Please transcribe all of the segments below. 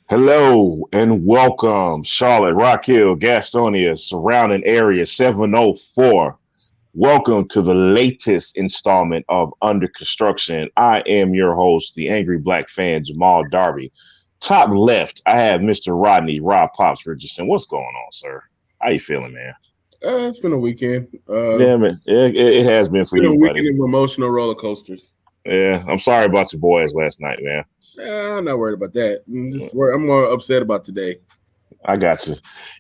Hello and welcome, Charlotte, Rock Hill, Gastonia, surrounding area 704. Welcome to the latest installment of Under Construction. I am your host, the angry black fan, Jamal Darby. Top left, I have Mr. Rodney, Rob Pops Richardson. What's going on, sir? How you feeling, man? It's been a weekend. Yeah, man. It has been It's for been a you, buddy. weekend of emotional roller coasters. Yeah, I'm sorry about your boys last night, man. I'm not worried about that. I'm more upset about today. I got you.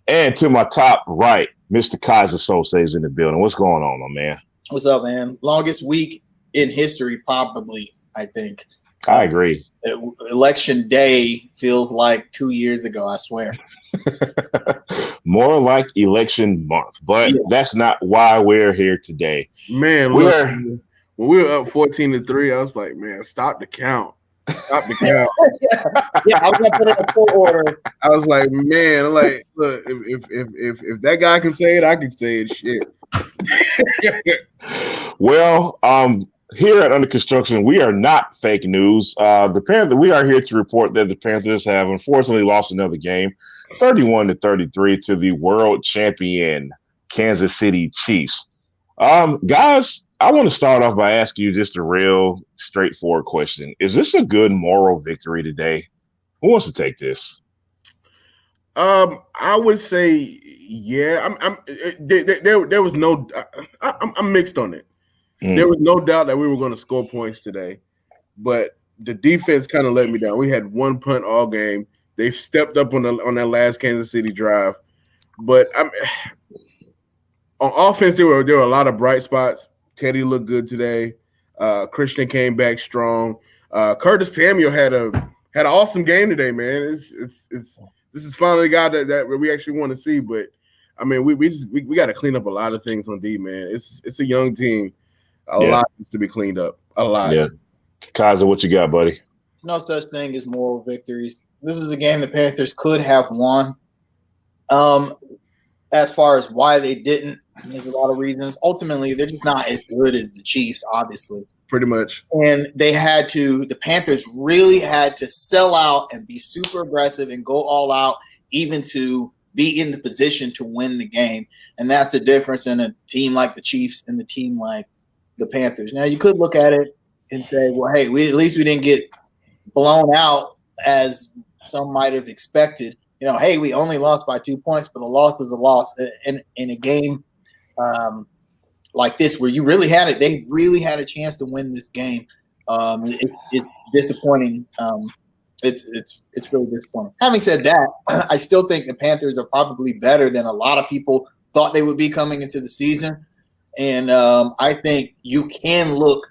And to my top right, Mr. Kaiser Sosa's in the building. What's going on, my man? What's up, man? Longest week in history, probably, I think. I agree. Election day feels like 2 years ago, I swear. More like election month, but that's not why we're here today. Man, when we were up 14-3, I was like, man, stop the count. Stop the count. Yeah, I was gonna put it in full order. I was like, man, look, if that guy can say it, I can say it. Shit. Well, here at Under Construction, we are not fake news. We are here to report that the Panthers have unfortunately lost another game, 31-33 to the world champion Kansas City Chiefs. Guys, I want to start off by asking you just a real straightforward question. Is this a good moral victory today? Who wants to take this? I would say, yeah. There was no. I'm mixed on it. There was no doubt that we were going to score points today, but the defense kind of let me down. We had one punt all game. They've stepped up on that last Kansas City drive, but on offense there were a lot of bright spots. Teddy looked good today. Christian came back strong. Curtis Samuel had an awesome game today, man. This is finally the guy that we actually want to see. But I mean, we got to clean up a lot of things on D, man. It's a young team. A lot needs to be cleaned up. A lot. Yeah. Kaiser, what you got, buddy? There's no such thing as moral victories. This is a game the Panthers could have won. As far as why they didn't, there's a lot of reasons. Ultimately, they're just not as good as the Chiefs, obviously. Pretty much. And the Panthers really had to sell out and be super aggressive and go all out, even to be in the position to win the game. And that's the difference in a team like the Chiefs and the team like the Panthers. Now, you could look at it and say, well, hey, at least we didn't get blown out as some might have expected. Hey, we only lost by 2 points, but a loss is a loss. In a game like this, where they really had a chance to win this game. It's disappointing. It's really disappointing. Having said that, I still think the Panthers are probably better than a lot of people thought they would be coming into the season. And I think you can look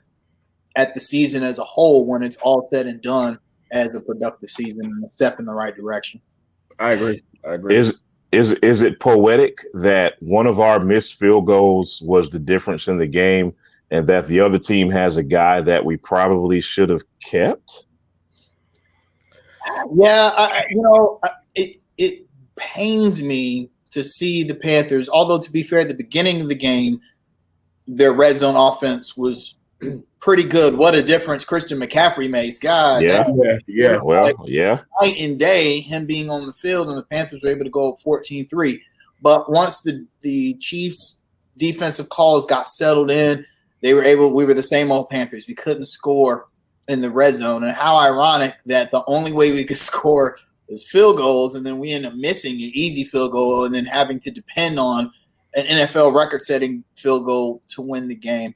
at the season as a whole when it's all said and done as a productive season and a step in the right direction. I agree. Is it poetic that one of our missed field goals was the difference in the game, and that the other team has a guy that we probably should have kept? Yeah, it pains me to see the Panthers. Although, to be fair, at the beginning of the game, their red zone offense was pretty good. What a difference Christian McCaffrey makes. God, yeah. Well, yeah. Night and day, him being on the field, and the Panthers were able to go up 14-3. But once the Chiefs' defensive calls got settled in, we were the same old Panthers. We couldn't score in the red zone. And how ironic that the only way we could score is field goals, and then we end up missing an easy field goal and then having to depend on an NFL record-setting field goal to win the game.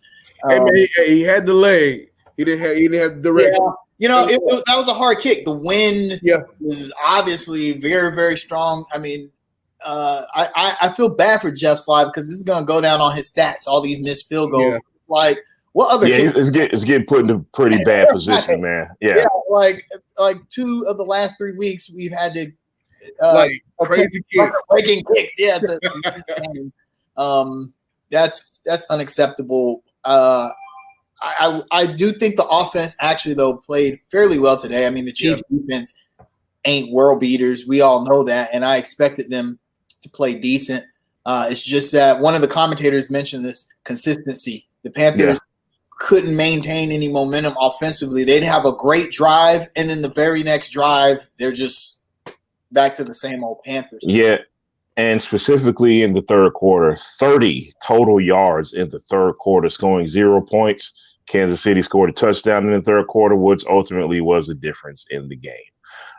He had the leg. He didn't have the direction. Yeah. That was a hard kick. The wind was obviously very, very strong. I mean, I feel bad for Jeff Sly because this is going to go down on his stats, all these missed field goals. Yeah. Like, what other it's getting put in a pretty bad position, man. Yeah, like 2 of the last 3 weeks we've had to crazy kicks, breaking kicks. Yeah, that's unacceptable. I do think the offense actually though played fairly well today. I mean, the Chiefs defense ain't world beaters. We all know that, and I expected them to play decent. It's just that one of the commentators mentioned this consistency. The Panthers couldn't maintain any momentum offensively. They'd have a great drive, and then the very next drive, they're just back to the same old Panthers. Yeah, and specifically in the third quarter, 30 total yards in the third quarter, scoring 0 points. Kansas City scored a touchdown in the third quarter, which ultimately was the difference in the game.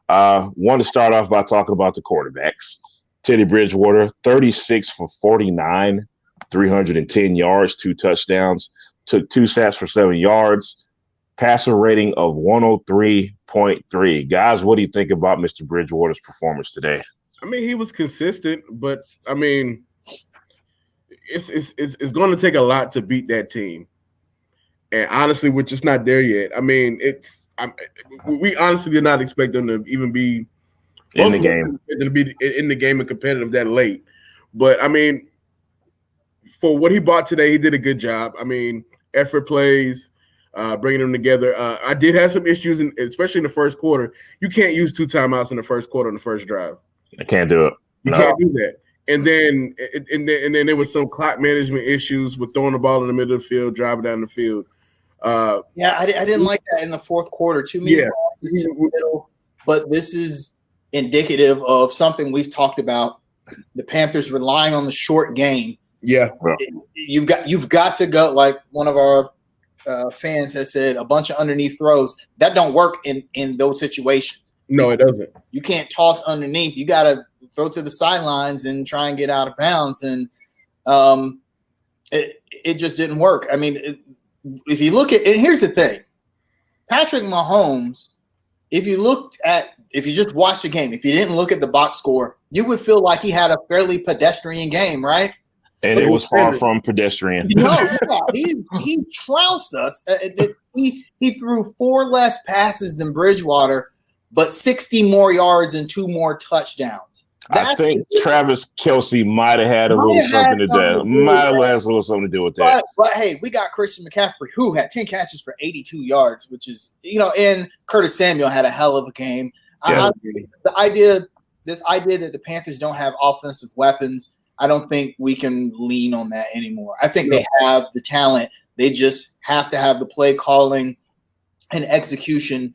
Want to start off by talking about the quarterbacks. Teddy Bridgewater, 36 for 49, 310 yards, 2 touchdowns, took 2 sacks for 7 yards, passer rating of 103.3. Guys, what do you think about Mr. Bridgewater's performance today? I mean, he was consistent, but I mean, it's going to take a lot to beat that team. And honestly, we're just not there yet. I mean, we honestly did not expect them to even be in the game. To be in the game and competitive that late. But I mean, for what he brought today, he did a good job. I mean, effort plays, bringing them together. I did have some issues, especially in the first quarter. You can't use 2 timeouts in the first quarter on the first drive. I can't do it. You can't do that. And then there was some clock management issues with throwing the ball in the middle of the field, driving down the field. I didn't like that in the fourth quarter. Too many passes to the middle, but this is indicative of something we've talked about. The Panthers relying on the short game. Yeah, you've got to go, like one of our fans has said, a bunch of underneath throws that don't work in those situations. No, it doesn't. You can't toss underneath. You got to throw to the sidelines and try and get out of bounds, and it just didn't work. I mean, if you look at, and here's the thing, Patrick Mahomes, if you just watched the game, if you didn't look at the box score, you would feel like he had a fairly pedestrian game, right? And it was far from pedestrian. He trounced us. He threw 4 less passes than Bridgewater, but 60 more yards and 2 more touchdowns. I think Travis Kelce might have had a little something to do. Might have had a little something to do with that. But hey, we got Christian McCaffrey, who had 10 catches for 82 yards, which is, and Curtis Samuel had a hell of a game. Yeah. The idea that the Panthers don't have offensive weapons, I don't think we can lean on that anymore. I think they have the talent. They just have to have the play calling and execution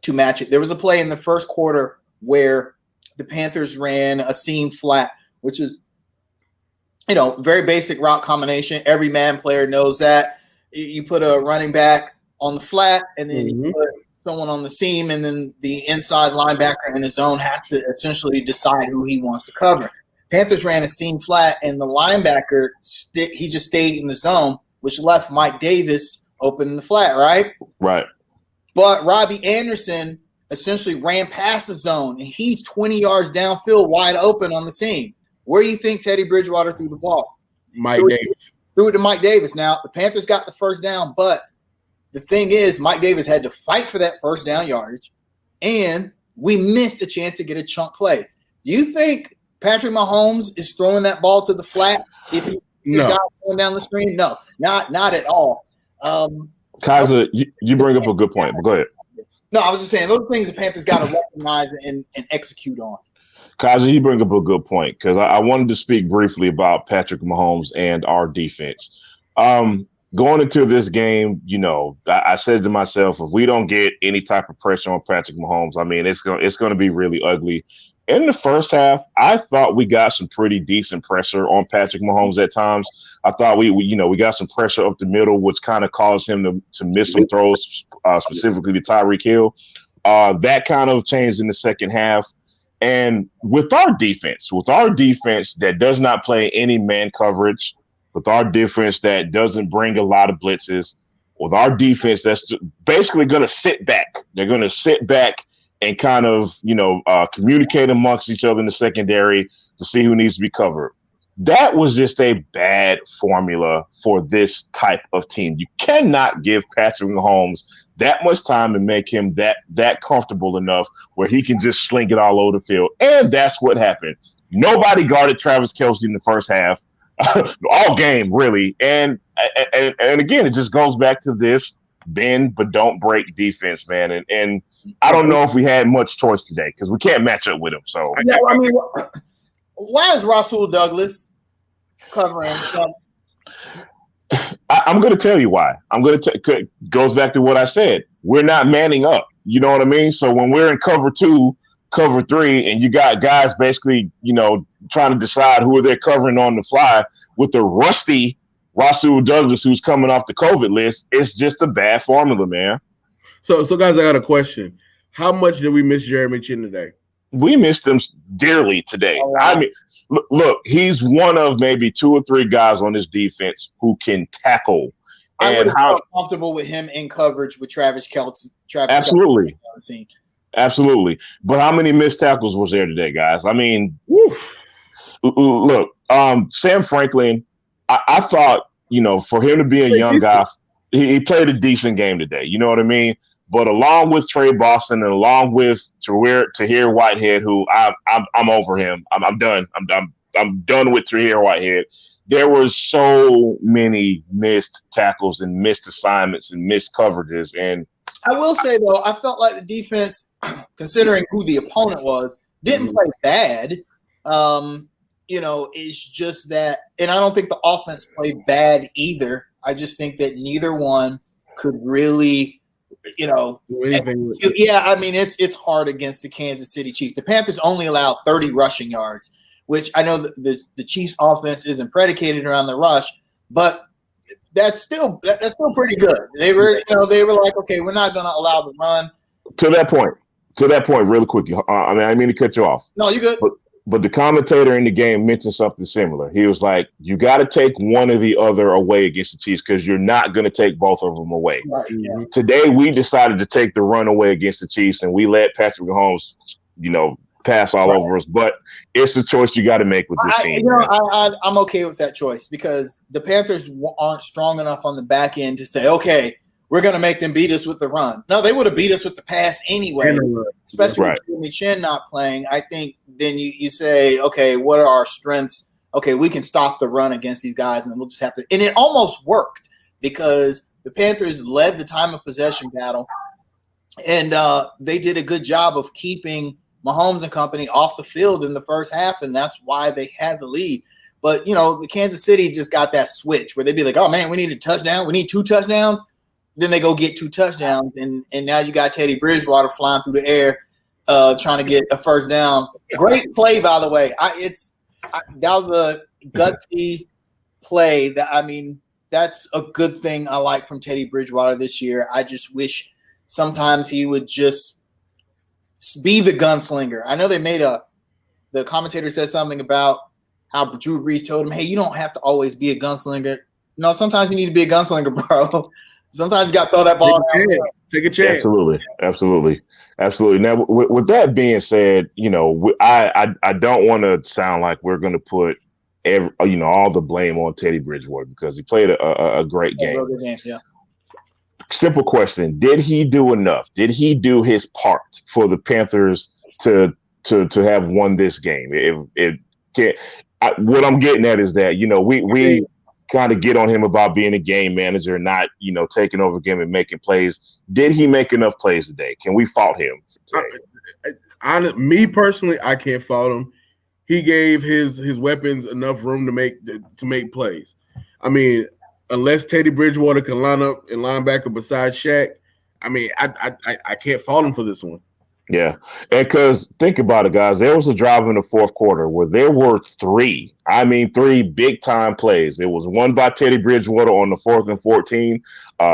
to match it. There was a play in the first quarter where the Panthers ran a seam flat, which is, very basic route combination. Every man player knows that. You put a running back on the flat, and then you put someone on the seam, and then the inside linebacker in his zone has to essentially decide who he wants to cover. Panthers ran a seam flat, and the linebacker, he just stayed in the zone, which left Mike Davis open in the flat, right? Right. But Robbie Anderson essentially ran past the zone, and he's 20 yards downfield wide open on the seam. Where do you think Teddy Bridgewater threw the ball? Davis. Threw it to Mike Davis. Now, the Panthers got the first down, but the thing is, Mike Davis had to fight for that first down yardage, and we missed a chance to get a chunk play. Do you think Patrick Mahomes is throwing that ball to the flat if he's going down the stream? No, not at all. Kaiser, you bring up a good point, but go ahead. No, I was just saying those things the Panthers got to recognize and execute on. Kaiser, you bring up a good point because I wanted to speak briefly about Patrick Mahomes and our defense. Going into this game, I said to myself, if we don't get any type of pressure on Patrick Mahomes, I mean, it's going to be really ugly. In the first half, I thought we got some pretty decent pressure on Patrick Mahomes at times. I thought we got some pressure up the middle, which kind of caused him to miss some throws, specifically to Tyreek Hill. That kind of changed in the second half. And with our defense that does not play any man coverage, with our defense that doesn't bring a lot of blitzes, with our defense that's basically going to sit back. They're going to sit back and kind of, communicate amongst each other in the secondary to see who needs to be covered. That was just a bad formula for this type of team. You cannot give Patrick Mahomes that much time and make him that comfortable enough where he can just sling it all over the field. And that's what happened. Nobody guarded Travis Kelce in the first half, all game, really. And again, it just goes back to this bend but don't break defense, man. And I don't know if we had much choice today because we can't match up with him. So yeah, I mean, why is Rasul Douglas covering? I'm going to tell you why. Goes back to what I said. We're not manning up. You know what I mean? So when we're in cover 2, cover 3, and you got guys basically, trying to decide who they're covering on the fly with the rusty Rasul Douglas, who's coming off the COVID list, it's just a bad formula, man. So guys, I got a question. How much did we miss Jeremy Chin today? We missed him dearly today. Oh, wow. I mean, look, he's one of maybe 2 or 3 guys on this defense who can tackle. I would have felt comfortable with him in coverage with Travis Kelce. Absolutely. Absolutely. But how many missed tackles was there today, guys? I mean, look, Sam Franklin, I thought, for him to be a young guy, he played a decent game today. You know what I mean? But along with Trey Boston and along with Tahir Whitehead, who I'm over him. I'm done. I'm done with Tahir Whitehead. There were so many missed tackles and missed assignments and missed coverages. And I will say, though, I felt like the defense, considering who the opponent was, didn't play bad. It's just that, and I don't think the offense played bad either. I just think that neither one could really, do anything. I mean, it's hard against the Kansas City Chiefs. The Panthers only allowed 30 rushing yards, which I know the Chiefs offense isn't predicated around the rush, but that's still pretty good. They were like, okay, we're not going to allow the run. To that point, really quick. I mean, I didn't mean to cut you off. No, you're good. But the commentator in the game mentioned something similar. He was like, you got to take one or the other away against the Chiefs because you're not going to take both of them away. Right, yeah. Today, we decided to take the run away against the Chiefs, and we let Patrick Mahomes, pass all over us. But it's a choice you got to make with this team. I'm okay with that choice because the Panthers aren't strong enough on the back end to say, okay, we're going to make them beat us with the run. No, they would have beat us with the pass anyway, especially with Jeremy Chin not playing. I think then you say, okay, what are our strengths? Okay, we can stop the run against these guys, and we'll just have to – and it almost worked because the Panthers led the time of possession battle, and they did a good job of keeping Mahomes and company off the field in the first half, and that's why they had the lead. But, the Kansas City just got that switch where they'd be like, oh, man, we need a touchdown. We need 2 touchdowns. Then they go get 2 touchdowns, and now you got Teddy Bridgewater flying through the air trying to get a first down. Great play, by the way. That was a gutsy play. That's a good thing I like from Teddy Bridgewater this year. I just wish sometimes he would just be the gunslinger. I know they made the commentator said something about how Drew Brees told him, hey, you don't have to always be a gunslinger. No, sometimes you need to be a gunslinger, bro. Sometimes you got to throw that ball down. Take a chance. Absolutely. Now, with that being said, I don't want to sound like we're going to put all the blame on Teddy Bridgewater because he played a great game. Yeah. Simple question: did he do enough? Did he do his part for the Panthers to have won this game? What I'm getting at is that we kind of get on him about being a game manager, not, taking over the game and making plays. Did he make enough plays today? Can we fault him today? Me personally, I can't fault him. He gave his weapons enough room to make plays. I mean, unless Teddy Bridgewater can line up and linebacker beside Shaq, I mean, I can't fault him for this one. Yeah, and because think about it, guys, there was a drive in the fourth quarter where there were 3 big-time plays. There was one by Teddy Bridgewater on the 4th and 14.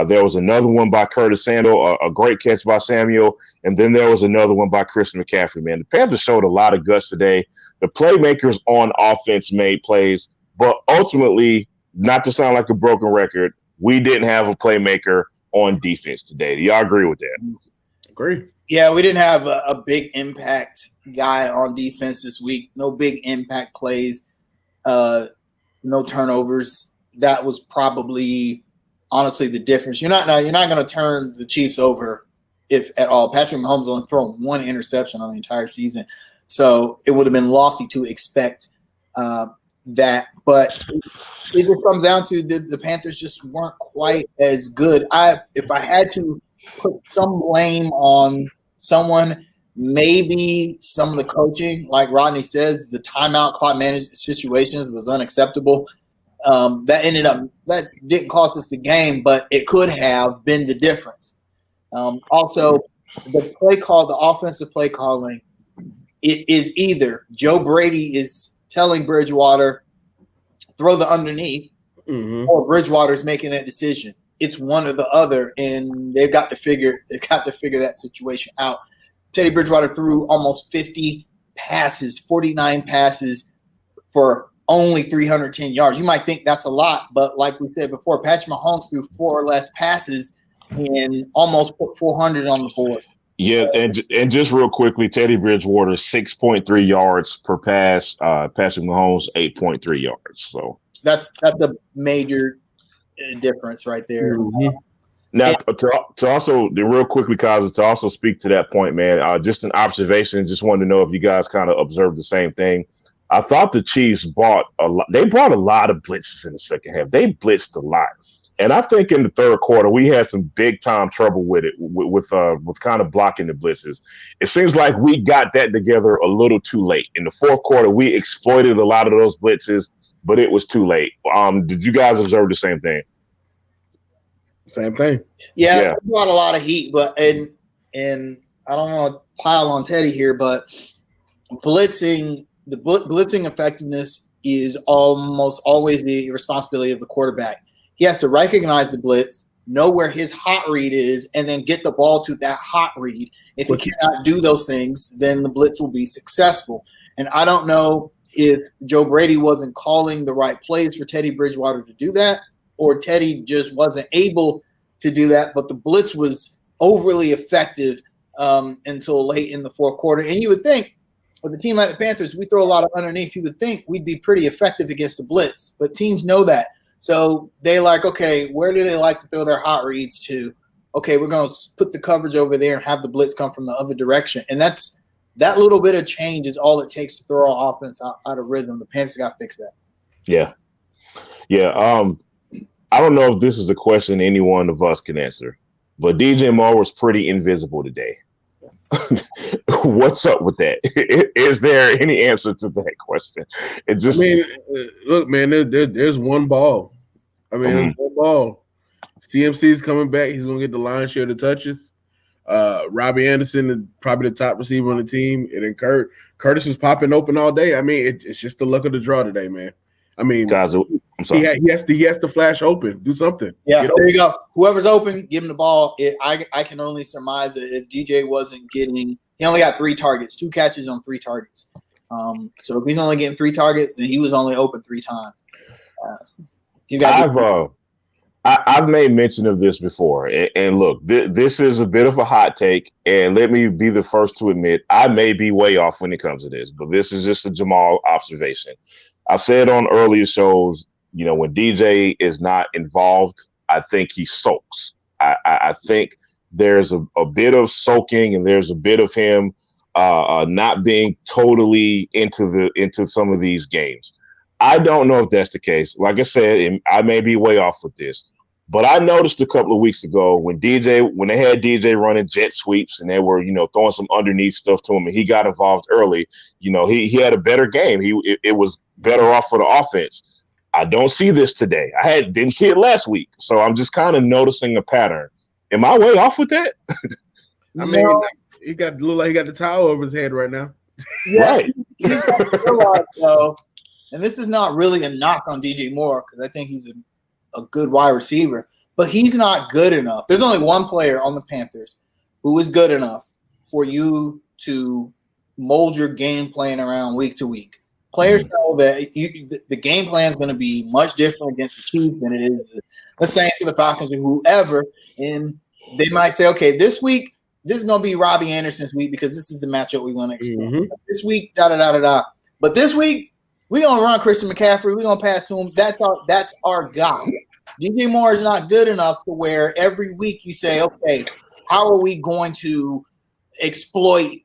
There was another one by Curtis Samuel, a great catch by Samuel, and then there was another one by Christian McCaffrey, man. The Panthers showed a lot of guts today. The playmakers on offense made plays, but ultimately, not to sound like a broken record, we didn't have a playmaker on defense today. Do y'all agree with that? Agree. Yeah, we didn't have a big impact guy on defense this week. No big impact plays, no turnovers. That was probably, honestly, the difference. You're not going to turn the Chiefs over, if at all. Patrick Mahomes only thrown 1 interception on the entire season, so it would have been lofty to expect that. But it just comes down to the Panthers just weren't quite as good. If I had to put some blame on someone, maybe some of the coaching, like Rodney says, the timeout clock management situations was unacceptable. That didn't cost us the game, but it could have been the difference. Also, the offensive play calling, it is either Joe Brady is telling Bridgewater throw the underneath, or Bridgewater's making that decision. It's one or the other, and they've got to figure that situation out. Teddy Bridgewater threw almost 50 passes, 49 passes for only 310 yards. You might think that's a lot, but like we said before, Patrick Mahomes threw 4 or less passes and almost put 400 on the board. Yeah, and just real quickly, Teddy Bridgewater 6.3 yards per pass. Patrick Mahomes 8.3 yards. So that's a major difference right there. Now, to also real quickly, Kaza, to also speak to that point, man, just an observation. Just wanted to know if you guys kind of observed the same thing. I thought the Chiefs brought a lot of blitzes in the second half. They blitzed a lot. And I think in the third quarter, we had some big time trouble with it, with kind of blocking the blitzes. It seems like we got that together a little too late. In the fourth quarter, we exploited a lot of those blitzes, but it was too late. Did you guys observe the same thing? Same thing. Yeah. It brought a lot of heat, but and I don't want to pile on Teddy here, but blitzing effectiveness is almost always the responsibility of the quarterback. He has to recognize the blitz, know where his hot read is, and then get the ball to that hot read. If he cannot do those things, then the blitz will be successful. And I don't know if Joe Brady wasn't calling the right plays for Teddy Bridgewater to do that, or Teddy just wasn't able to do that, but the blitz was overly effective until late in the fourth quarter. And you would think, with a team like the Panthers, we throw a lot of underneath, you would think we'd be pretty effective against the blitz, but teams know that. So they like, okay, where do they like to throw their hot reads to? Okay, we're going to put the coverage over there and have the blitz come from the other direction. And that little bit of change is all it takes to throw our offense out of rhythm. The Panthers got to fix that. Yeah. Yeah. I don't know if this is a question any one of us can answer, but DJ Moore was pretty invisible today. What's up with that? Is there any answer to that question? Look, man, there's one ball. There's one ball. CMC's coming back. He's going to get the lion's share of the touches. Robbie Anderson is probably the top receiver on the team. And then Curtis was popping open all day. It's just the luck of the draw today, man. Guys, I'm sorry. He has to flash open. Do something. Yeah, there you go. Whoever's open, give him the ball. I can only surmise that if DJ wasn't getting – he only got 3 targets, 2 catches on 3 targets. So if he's only getting 3 targets, then he was only open 3 times. I've made mention of this before. And look, this is a bit of a hot take. And let me be the first to admit, I may be way off when it comes to this. But this is just a Jamal observation. I've said on earlier shows, when DJ is not involved, I think he sulks. I think there's a bit of sulking and there's a bit of him not being totally into some of these games. I don't know if that's the case. Like I said, I may be way off with this, but I noticed a couple of weeks ago when they had DJ running jet sweeps and they were, throwing some underneath stuff to him and he got involved early, he had a better game. It was better off for the offense. I don't see this today. Didn't see it last week. So I'm just kind of noticing a pattern. Am I way off with that? He look like he got the towel over his head right now. Yeah, right. He's got to realize, though, and this is not really a knock on DJ Moore because I think he's a good wide receiver, but he's not good enough. There's only one player on the Panthers who is good enough for you to mold your game plan around week to week. Players know that the game plan is going to be much different against the Chiefs than it is the Saints or the Falcons or whoever. And they might say, okay, this week, this is going to be Robbie Anderson's week because this is the matchup we're going to explore. This week, da-da-da-da-da. But this week, we're going to run Christian McCaffrey. We're going to pass to him. That's our guy. DJ Moore is not good enough to where every week you say, okay, how are we going to exploit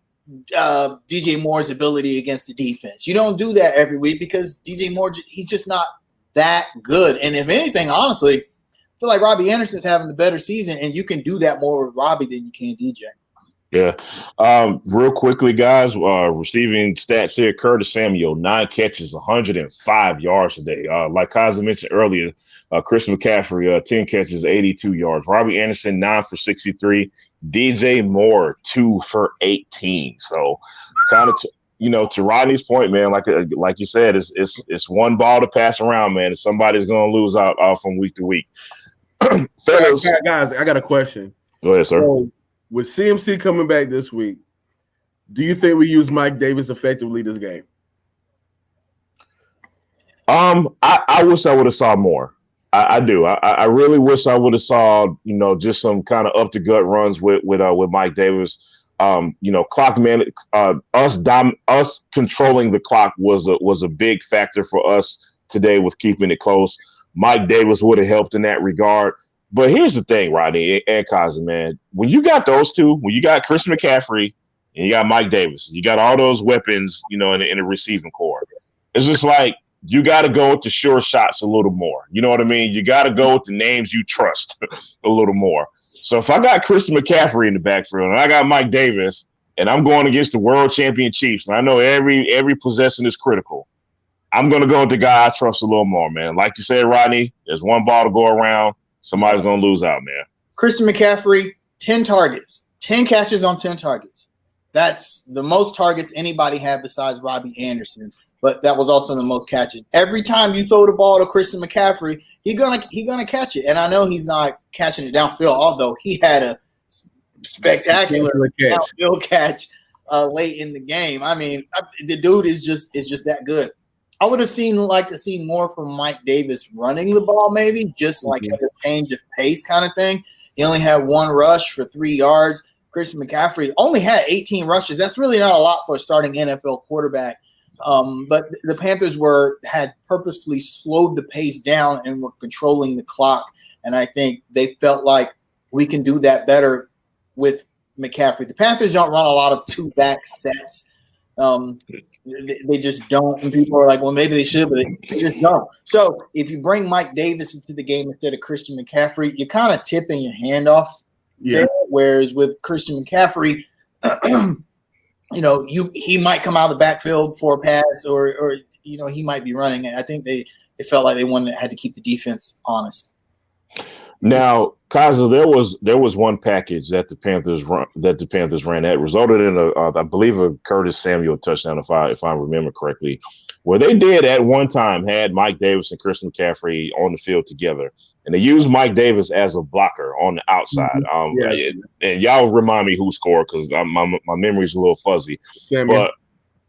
DJ Moore's ability against the defense? You don't do that every week because DJ Moore, he's just not that good. And if anything, honestly, I feel like Robbie Anderson's having the better season, and you can do that more with Robbie than you can DJ. Yeah. Real quickly, guys, receiving stats here. Curtis Samuel, 9 catches, 105 yards today. Like Kaza mentioned earlier, Chris McCaffrey, 10 catches, 82 yards. Robbie Anderson, 9 for 63. DJ Moore, 2 for 18. So kind of, to Rodney's point, man, like you said, it's one ball to pass around, man. And somebody's going to lose out from week to week. Fellas, guys, I got a question. Go ahead, sir. So, with CMC coming back this week, do you think we use Mike Davis effectively this game? I wish I would have saw more. I do. I really wish I would have saw, just some kind of up the gut runs with Mike Davis. Clock man, us controlling the clock was a big factor for us today with keeping it close. Mike Davis would have helped in that regard. But here's the thing, Rodney and Kaza, man. When you got those two, when you got Chris McCaffrey and you got Mike Davis, you got all those weapons, in the receiving core. It's just like you got to go with the sure shots a little more. You know what I mean? You got to go with the names you trust a little more. So if I got Chris McCaffrey in the backfield and I got Mike Davis and I'm going against the world champion Chiefs, and I know every possession is critical, I'm going to go with the guy I trust a little more, man. Like you said, Rodney, there's one ball to go around. Somebody's going to lose out, man. Christian McCaffrey, 10 targets, 10 catches on 10 targets. That's the most targets anybody had besides Robbie Anderson, but that was also the most catches. Every time you throw the ball to Christian McCaffrey, he gonna catch it. And I know he's not catching it downfield, although he had a spectacular downfield catch late in the game. I mean, the dude is just that good. I would have liked to see more from Mike Davis running the ball, maybe just like as a change of pace kind of thing. He only had one rush for 3 yards. Christian McCaffrey only had 18 rushes. That's really not a lot for a starting NFL quarterback. But the Panthers had purposefully slowed the pace down and were controlling the clock. And I think they felt like we can do that better with McCaffrey. The Panthers don't run a lot of two-back sets. They just don't. And people are like, well, maybe they should, but they just don't. So if you bring Mike Davis into the game instead of Christian McCaffrey, you're kind of tipping your hand off there. Whereas with Christian McCaffrey, he might come out of the backfield for a pass or he might be running. I think they felt like they had to keep the defense honest. Now, Kaza, there was one package that the Panthers ran that resulted in I believe a Curtis Samuel touchdown, if I remember correctly, where they did at one time had Mike Davis and Chris McCaffrey on the field together, and they used Mike Davis as a blocker on the outside. And y'all remind me who scored because my memory's a little fuzzy. Samuel.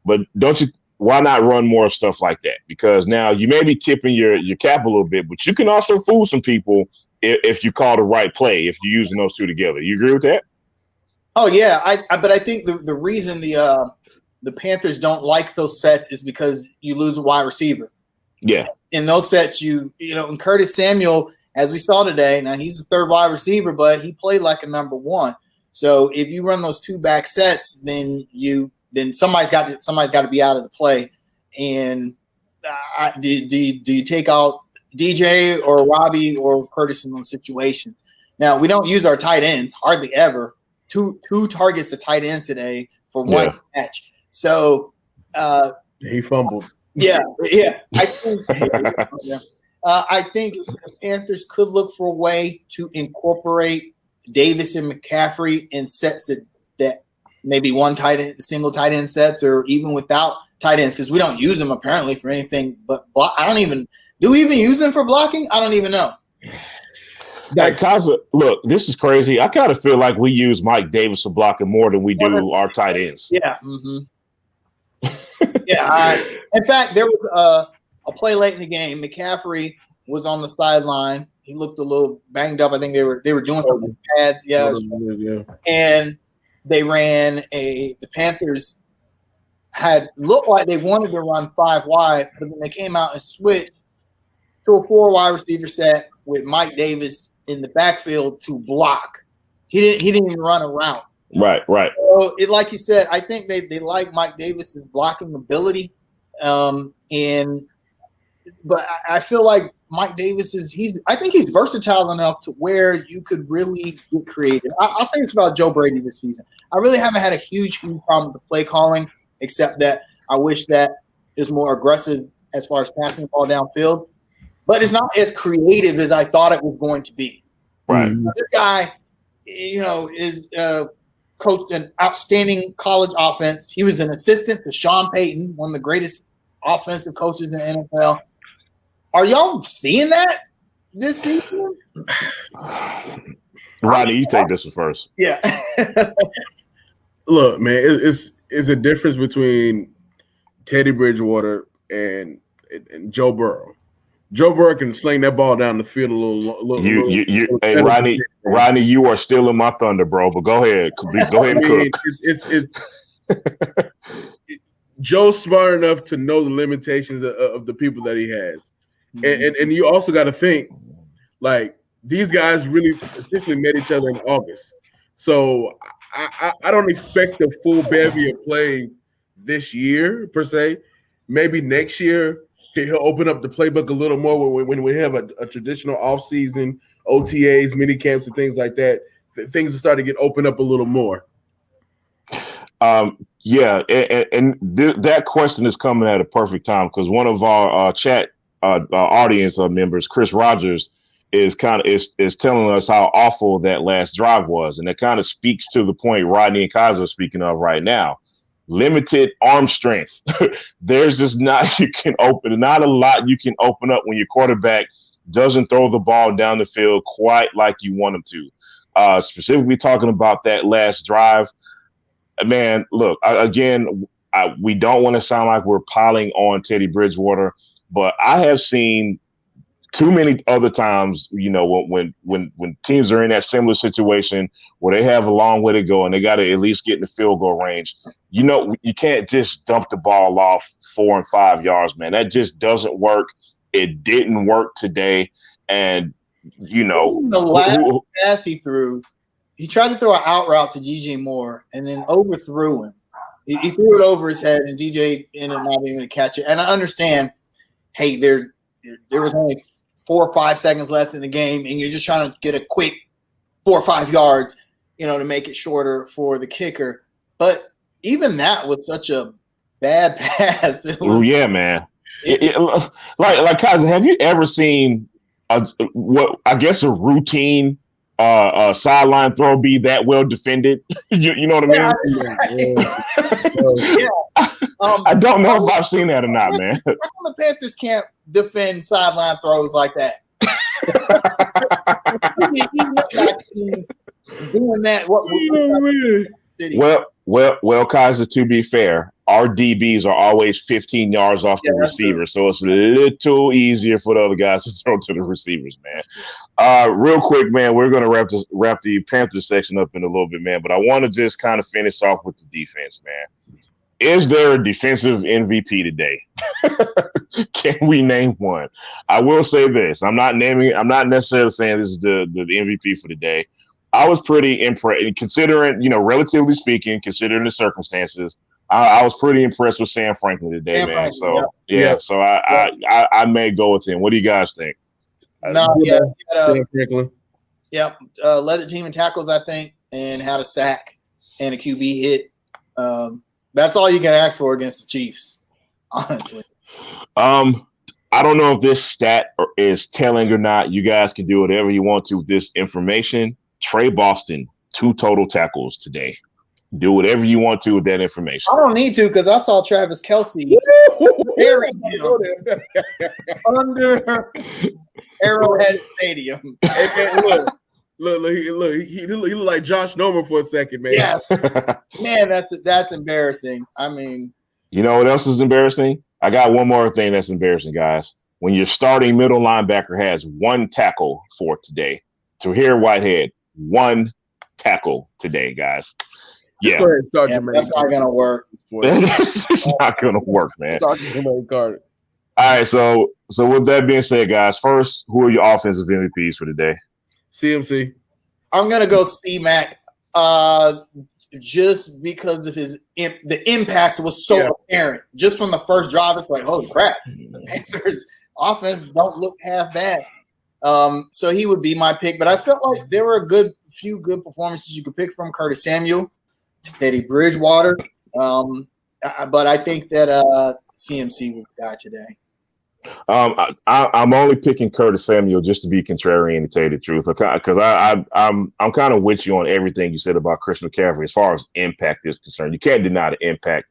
But don't you? Why not run more stuff like that? Because now you may be tipping your cap a little bit, but you can also fool some people if you call the right play, if you're using those two together. You agree with that? Oh, yeah. But I think the reason the Panthers don't like those sets is because you lose a wide receiver. Yeah. In those sets, and Curtis Samuel, as we saw today, now he's a third wide receiver, but he played like a number one. So if you run those two back sets, then somebody's got to be out of the play. And do you take out DJ or Robbie or Curtis in those situations? Now, we don't use our tight ends hardly ever. Two targets to tight ends today for one catch. So he fumbled. Yeah. I think the Panthers could look for a way to incorporate Davis and McCaffrey in sets that maybe one tight end, single tight end sets, or even without tight ends, because we don't use them apparently for anything but block. Do we even use them for blocking? I don't even know. Hey, Kaza, look, this is crazy. I kind of feel like we use Mike Davis for blocking more than we do our tight ends. Yeah. Mm-hmm. In fact, there was a play late in the game. McCaffrey was on the sideline. He looked a little banged up. I think they were doing something with pads. Yeah. And they ran the Panthers had looked like they wanted to run 5 wide, but then they came out and switched to a 4 wide receiver set with Mike Davis in the backfield to block. He didn't even run a route. Right. So like you said, I think they like Mike Davis's blocking ability. And but I feel like Mike Davis I think he's versatile enough to where you could really get creative. I'll say this about Joe Brady this season. I really haven't had a huge problem with the play calling, except that I wish that is more aggressive as far as passing the ball downfield. But it's not as creative as I thought it was going to be. Right. This guy, is coached an outstanding college offense. He was an assistant to Sean Payton, one of the greatest offensive coaches in the NFL. Are y'all seeing that this season? Rodney, you take this one first. Yeah. Look, man, it's a difference between Teddy Bridgewater and Joe Burrow. Joe Burrow can sling that ball down the field a little. Hey, Rodney, you are stealing my thunder, bro. But go ahead, and cook. Joe's smart enough to know the limitations of the people that he has, and you also got to think like these guys really essentially met each other in August, so I don't expect a full bevy of plays this year per se. Maybe next year he'll open up the playbook a little more when we have a traditional offseason, OTAs, mini camps, and things like that. Things will start to get opened up a little more. Yeah, and that question is coming at a perfect time because one of our chat audience members, Chris Rogers, is telling us how awful that last drive was, and it kind of speaks to the point Rodney and Kaiser are speaking of right now. Limited arm strength. There's just not a lot you can open up when your quarterback doesn't throw the ball down the field quite like you want him to. Specifically talking about that last drive, man. Look, we don't want to sound like we're piling on Teddy Bridgewater, but I have seen too many other times, when teams are in that similar situation where they have a long way to go and they got to at least get in the field goal range. You can't just dump the ball off 4 and 5 yards, man. That just doesn't work. It didn't work today. And, the last pass he threw, he tried to throw an out route to DJ Moore and then overthrew him. He threw it over his head and DJ ended up not being able to catch it. And I understand, hey, there was only 4 or 5 seconds left in the game, and you're just trying to get a quick 4 or 5 yards, to make it shorter for the kicker. But even that was such a bad pass. Yeah, man. Like Kaiser, have you ever seen a routine sideline throw be that well defended? you know what I mean? Yeah. I don't know if I've seen that or not, man. How come the Panthers can't defend sideline throws like that? He's doing that. Well, Kaiser, to be fair, our DBs are always 15 yards off the receiver, so it's a little easier for the other guys to throw to the receivers, man. Real quick, man, we're going to wrap the Panthers section up in a little bit, man, but I want to just kind of finish off with the defense, man. Is there a defensive MVP today? Can we name one? I will say this. I'm not necessarily saying this is the MVP for the day. I was pretty impressed, considering, relatively speaking, considering the circumstances. I was pretty impressed with Sam Franklin today, man. So so I may go with him. What do you guys think? Sam Franklin. Yep, led the team in tackles, I think, and had a sack and a QB hit. That's all you can ask for against the Chiefs, honestly. I don't know if this stat is telling or not. You guys can do whatever you want to with this information. Trey Boston, 2 total tackles today. Do whatever you want to with that information. I don't need to because I saw Travis Kelce burying him under Arrowhead Stadium. Look, he looked like Josh Norman for a second, man. Yeah, man, that's embarrassing. I mean, you know what else is embarrassing? I got one more thing that's embarrassing, guys. When your starting middle linebacker has 1 tackle for today. Tahir Whitehead, 1 tackle today, guys. Yeah, that's not gonna work. It's not gonna work, man. All right, so with that being said, guys, first, who are your offensive MVPs for today? CMC. I'm gonna go C-Mac, just because of the impact was so apparent. Just from the first drive, it's like, holy crap, the Panthers offense don't look half bad. So he would be my pick. But I felt like there were a few good performances you could pick from: Curtis Samuel, Teddy Bridgewater. But I think that CMC was the guy today. I'm only picking Curtis Samuel just to be contrarian, to tell you the truth, because I'm kind of with you on everything you said about Chris McCaffrey as far as impact is concerned. You can't deny the impact.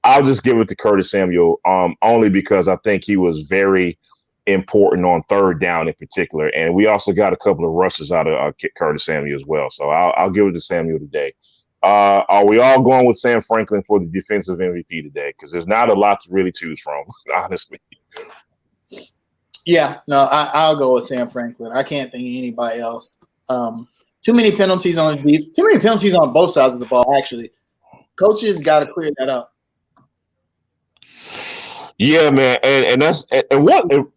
I'll just give it to Curtis Samuel, only because I think he was very important on third down in particular, and we also got a couple of rushes out of Curtis Samuel as well. So I'll give it to Samuel today. Are we all going with Sam Franklin for the defensive MVP today? Because there's not a lot to really choose from, honestly. Yeah, no, I'll go with Sam Franklin. I can't think of anybody else. Too many penalties on both sides of the ball. Actually, coaches got to clear that up. Yeah, man, and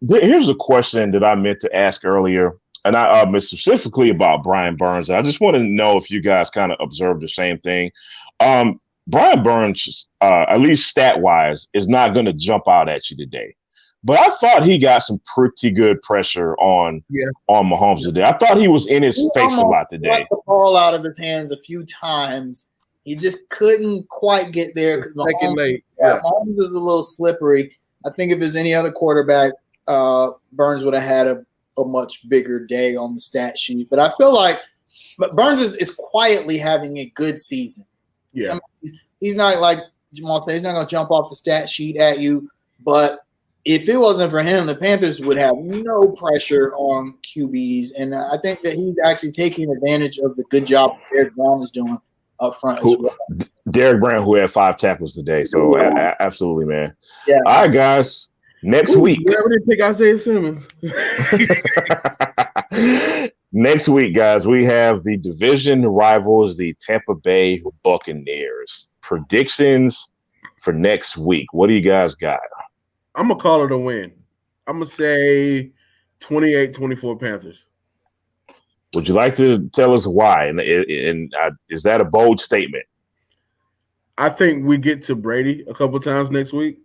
here's a question that I meant to ask earlier, and I specifically about Brian Burns. I just want to know if you guys kind of observed the same thing. Brian Burns, at least stat wise, is not going to jump out at you today. But I thought he got some pretty good pressure on Mahomes today. I thought he was in his face a lot today. Got the ball out of his hands a few times. He just couldn't quite get there because Mahomes is a little slippery. I think if there's any other quarterback, Burns would have had a much bigger day on the stat sheet. But I feel like Burns is quietly having a good season. Yeah, I mean, he's not like Jamal said. He's not going to jump off the stat sheet at you, but if it wasn't for him, the Panthers would have no pressure on QBs. And I think that he's actually taking advantage of the good job Derek Brown is doing up front as well. Derek Brown, who had 5 tackles today. So, absolutely, man. Yeah. All right, guys. Next week. We didn't pick Isaiah Simmons. Next week, guys, we have the division rivals, the Tampa Bay Buccaneers. Predictions for next week. What do you guys got? I'm going to call it a win. I'm going to say 28-24 Panthers. Would you like to tell us why? And is that a bold statement? I think we get to Brady a couple times next week.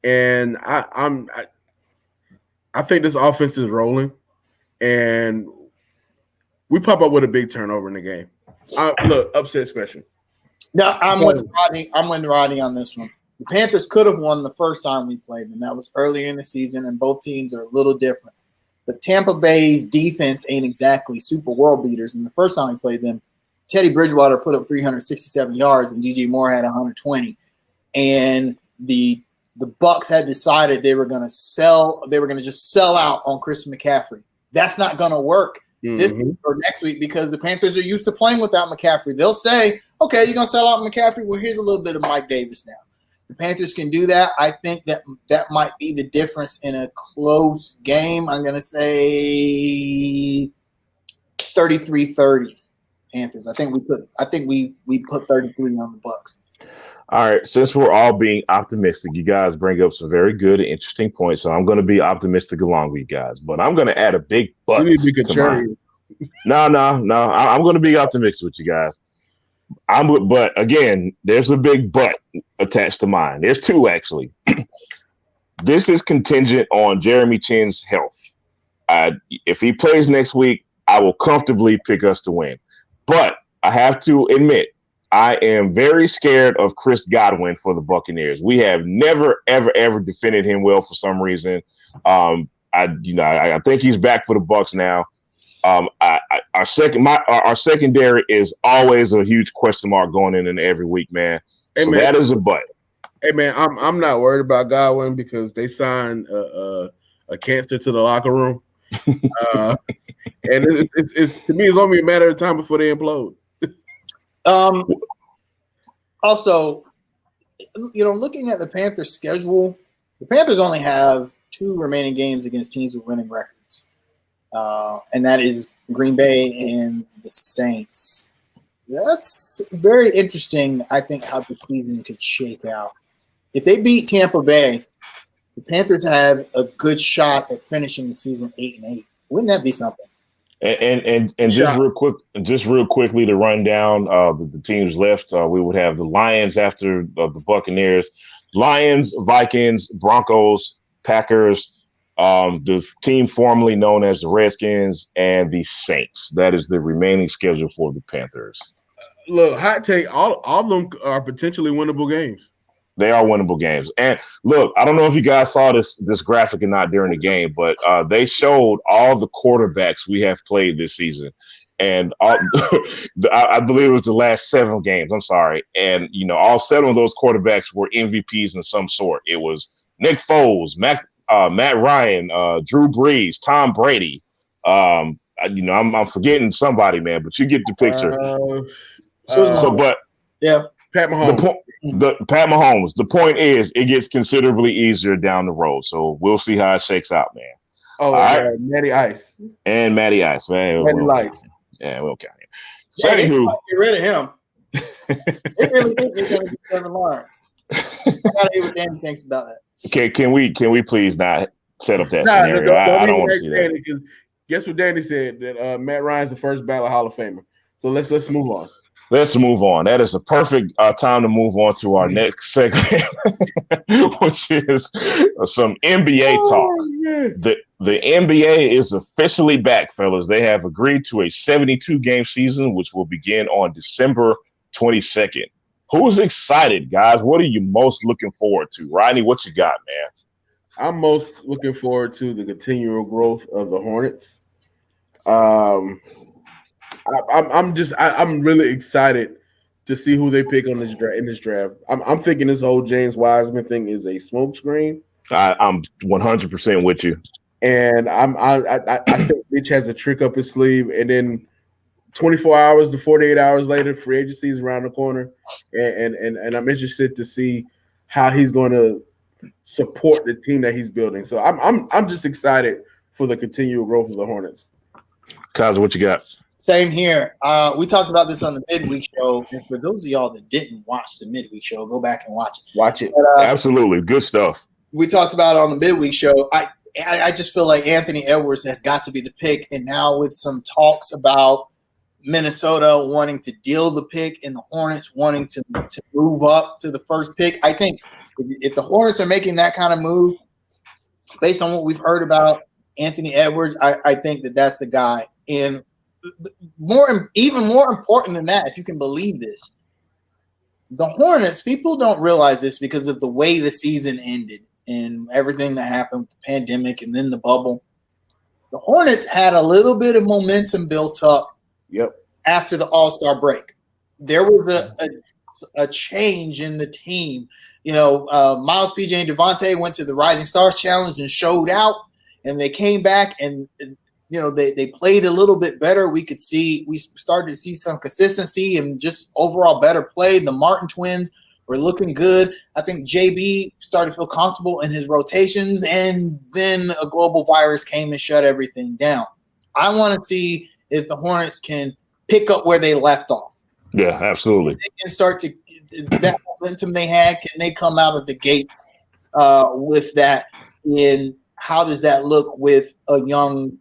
And I think this offense is rolling. And we pop up with a big turnover in the game. Look, upset special. No, I'm with Rodney. I'm with Rodney on this one. The Panthers could have won the first time we played them. That was earlier in the season, and both teams are a little different. But Tampa Bay's defense ain't exactly super world beaters. And the first time we played them, Teddy Bridgewater put up 367 yards, and DJ Moore had 120. And the Bucs had decided they were going to just sell out on Chris McCaffrey. That's not going to work this week or next week because the Panthers are used to playing without McCaffrey. They'll say, okay, you're going to sell out McCaffrey? Well, here's a little bit of Mike Davis now. The Panthers can do that. I think that might be the difference in a close game. I'm going to say 33-30 Panthers. I think we put 33 on the Bucs. All right. Since we're all being optimistic, you guys bring up some very good and interesting points. So I'm going to be optimistic along with you guys, but I'm going to add a big but to mine. No. I'm going to be optimistic with you guys. But again, there's a big but attached to mine. There's 2 actually. This is contingent on Jeremy Chinn's health. If he plays next week, I will comfortably pick us to win. But I have to admit, I am very scared of Chris Godwin for the Buccaneers. We have never, ever defended him well for some reason. I think he's back for the Bucs now. Our secondary is always a huge question mark going in every week, man. Hey, so man, that is a but. Hey man, I'm not worried about Godwin because they signed a cancer to the locker room, and it's to me it's only a matter of time before they implode. Also, looking at the Panthers' schedule, the Panthers only have 2 remaining games against teams with winning records. And that is Green Bay and the Saints. That's very interesting, I think, how the season could shake out. If they beat Tampa Bay, the Panthers have a good shot at finishing the season 8-8. Wouldn't that be something? And just real quickly to run down the teams left, we would have the Lions after the Buccaneers, Lions, Vikings, Broncos, Packers, the team formerly known as the Redskins, and the Saints. That is the remaining schedule for the Panthers. Look, hot take, all of them are potentially winnable games. They are winnable games. And look, I don't know if you guys saw this graphic or not during the game, but they showed all the quarterbacks we have played this season. And I believe it was the last 7 games. I'm sorry. And, all 7 of those quarterbacks were MVPs in some sort. It was Nick Foles, Matt Ryan, Drew Brees, Tom Brady. I'm forgetting somebody, man, but you get the picture. Yeah. Pat Mahomes. Pat Mahomes. The point is, it gets considerably easier down the road. So we'll see how it shakes out, man. Oh, right. Matty Ice. And Matty Ice, man. Matty Ice. Yeah, we'll count him. So anywho, get rid of him. They really think they're going to be Trevor Lawrence. I gotta hear what Danny thinks about that. Can we please not set up that scenario? I don't want to see that. Guess what Danny said? That Matt Ryan's the first ballot Hall of Famer. So let's move on. Let's move on. That is a perfect time to move on to our next segment, which is some NBA talk. Yeah. The NBA is officially back, fellas. They have agreed to a 72-game season, which will begin on December 22nd. Who's excited, guys? What are you most looking forward to? Rodney, what you got, man? I'm most looking forward to the continual growth of the Hornets. I'm really excited to see who they pick on in this draft. I'm thinking this whole James Wiseman thing is a smokescreen. I'm 100% with you. And I think Mitch has a trick up his sleeve, and then 24 hours to 48 hours later, free agency is around the corner, and I'm interested to see how he's going to support the team that he's building. So I'm just excited for the continual growth of the Hornets. Kaz, what you got? Same here. We talked about this on the midweek show, and for those of y'all that didn't watch the midweek show, go back and watch it. Watch it. But, absolutely, good stuff. We talked about it on the midweek show. I just feel like Anthony Edwards has got to be the pick, and now with some talks about Minnesota wanting to deal the pick and the Hornets wanting to move up to the first pick, I think if the Hornets are making that kind of move, based on what we've heard about Anthony Edwards, I think that's the guy. And even more important than that, if you can believe this, the Hornets, people don't realize this because of the way the season ended and everything that happened with the pandemic and then the bubble. The Hornets had a little bit of momentum built up. Yep. After the All-Star break. There was a change in the team. Miles, PJ, and Devontae went to the Rising Stars Challenge and showed out, and they came back and they played a little bit better. We started to see some consistency and just overall better play. The Martin twins were looking good. I think JB started to feel comfortable in his rotations, and then a global virus came and shut everything down. I want to see if the Hornets can pick up where they left off. Yeah, absolutely. They can start to that momentum they had. Can they come out of the gate with that? And how does that look with a young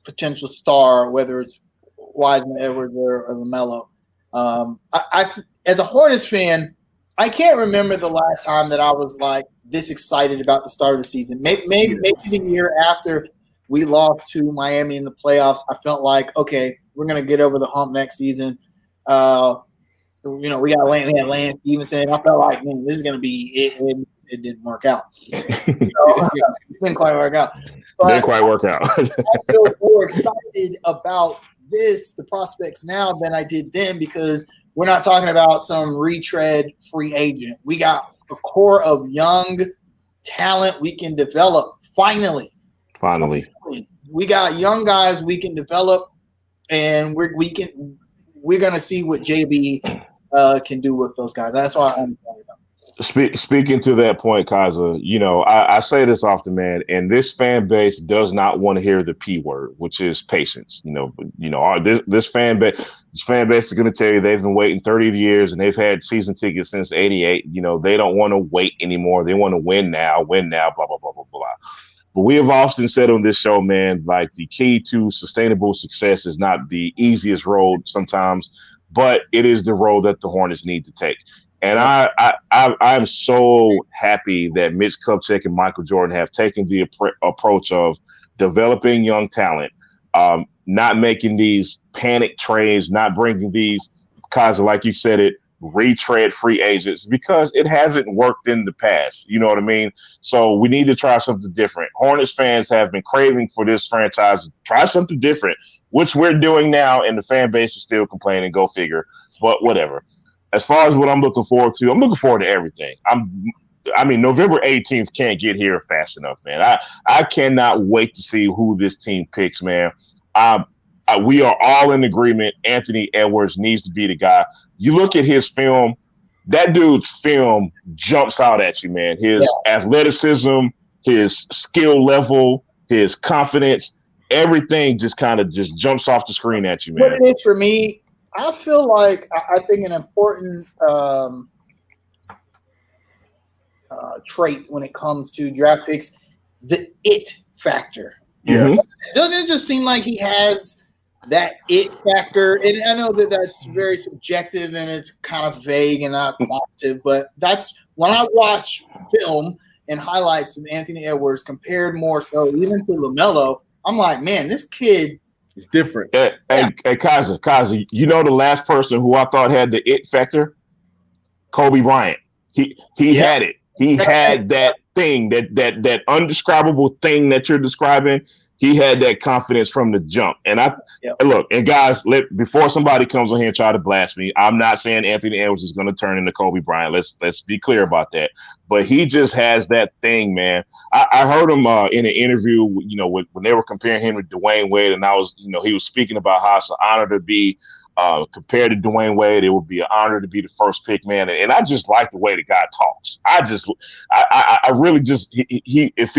potential star, whether it's Wiseman, Edwards, or LaMelo? I as a Hornets fan, I can't remember the last time that I was like this excited about the start of the season. Maybe the year after we lost to Miami in the playoffs, I felt like, okay, we're going to get over the hump next season. We got Lance Stevenson. I felt like, man, this is going to be it. It didn't work out. It didn't quite work out. Didn't quite work out. I feel more excited about the prospects now than I did then, because we're not talking about some retread free agent. We got a core of young talent we can develop finally. We got young guys we can develop, and we're going to see what JB can do with those guys. That's why I'm excited about. Speaking to that point, Kaza, I say this often, man, and this fan base does not want to hear the P word, which is patience. This fan base is going to tell you they've been waiting 30 years and they've had season tickets since '88. They don't want to wait anymore. They want to win now, blah, blah, blah, blah, blah. But we have often said on this show, man, like the key to sustainable success is not the easiest road sometimes, but it is the road that the Hornets need to take. And I'm so happy that Mitch Kupchak and Michael Jordan have taken the approach of developing young talent, not making these panic trades, not bringing these kinds of, like you said it, retread free agents, because it hasn't worked in the past. You know what I mean? So we need to try something different. Hornets fans have been craving for this franchise to try something different, which we're doing now, and the fan base is still complaining. Go figure. But whatever. As far as what I'm looking forward to everything. November 18th can't get here fast enough, man. I cannot wait to see who this team picks, man. We are all in agreement. Anthony Edwards needs to be the guy. You look at his film, that dude's film jumps out at you, man. His athleticism, his skill level, his confidence, everything just kind of just jumps off the screen at you, man. What it is for me, I feel like I think an important trait when it comes to draft picks, the it factor. Yeah. Doesn't it just seem like he has that it factor? And I know that that's very subjective and it's kind of vague and not quantitative, but that's when I watch film and highlights of Anthony Edwards compared more so even to LaMelo, I'm like, man, this kid is different. Hey, Kaza, you know the last person who I thought had the it factor? Kobe Bryant. He had it. He had that thing, that undescribable thing that you're describing. He had that confidence from the jump. And look, and guys, before somebody comes on here and try to blast me, I'm not saying Anthony Edwards is going to turn into Kobe Bryant. Let's be clear about that. But he just has that thing, man. I heard him in an interview, when they were comparing him to Dwayne Wade, and he was speaking about how it's an honor to be compared to Dwayne Wade. It would be an honor to be the first pick, man. And I just like the way the guy talks. I really just if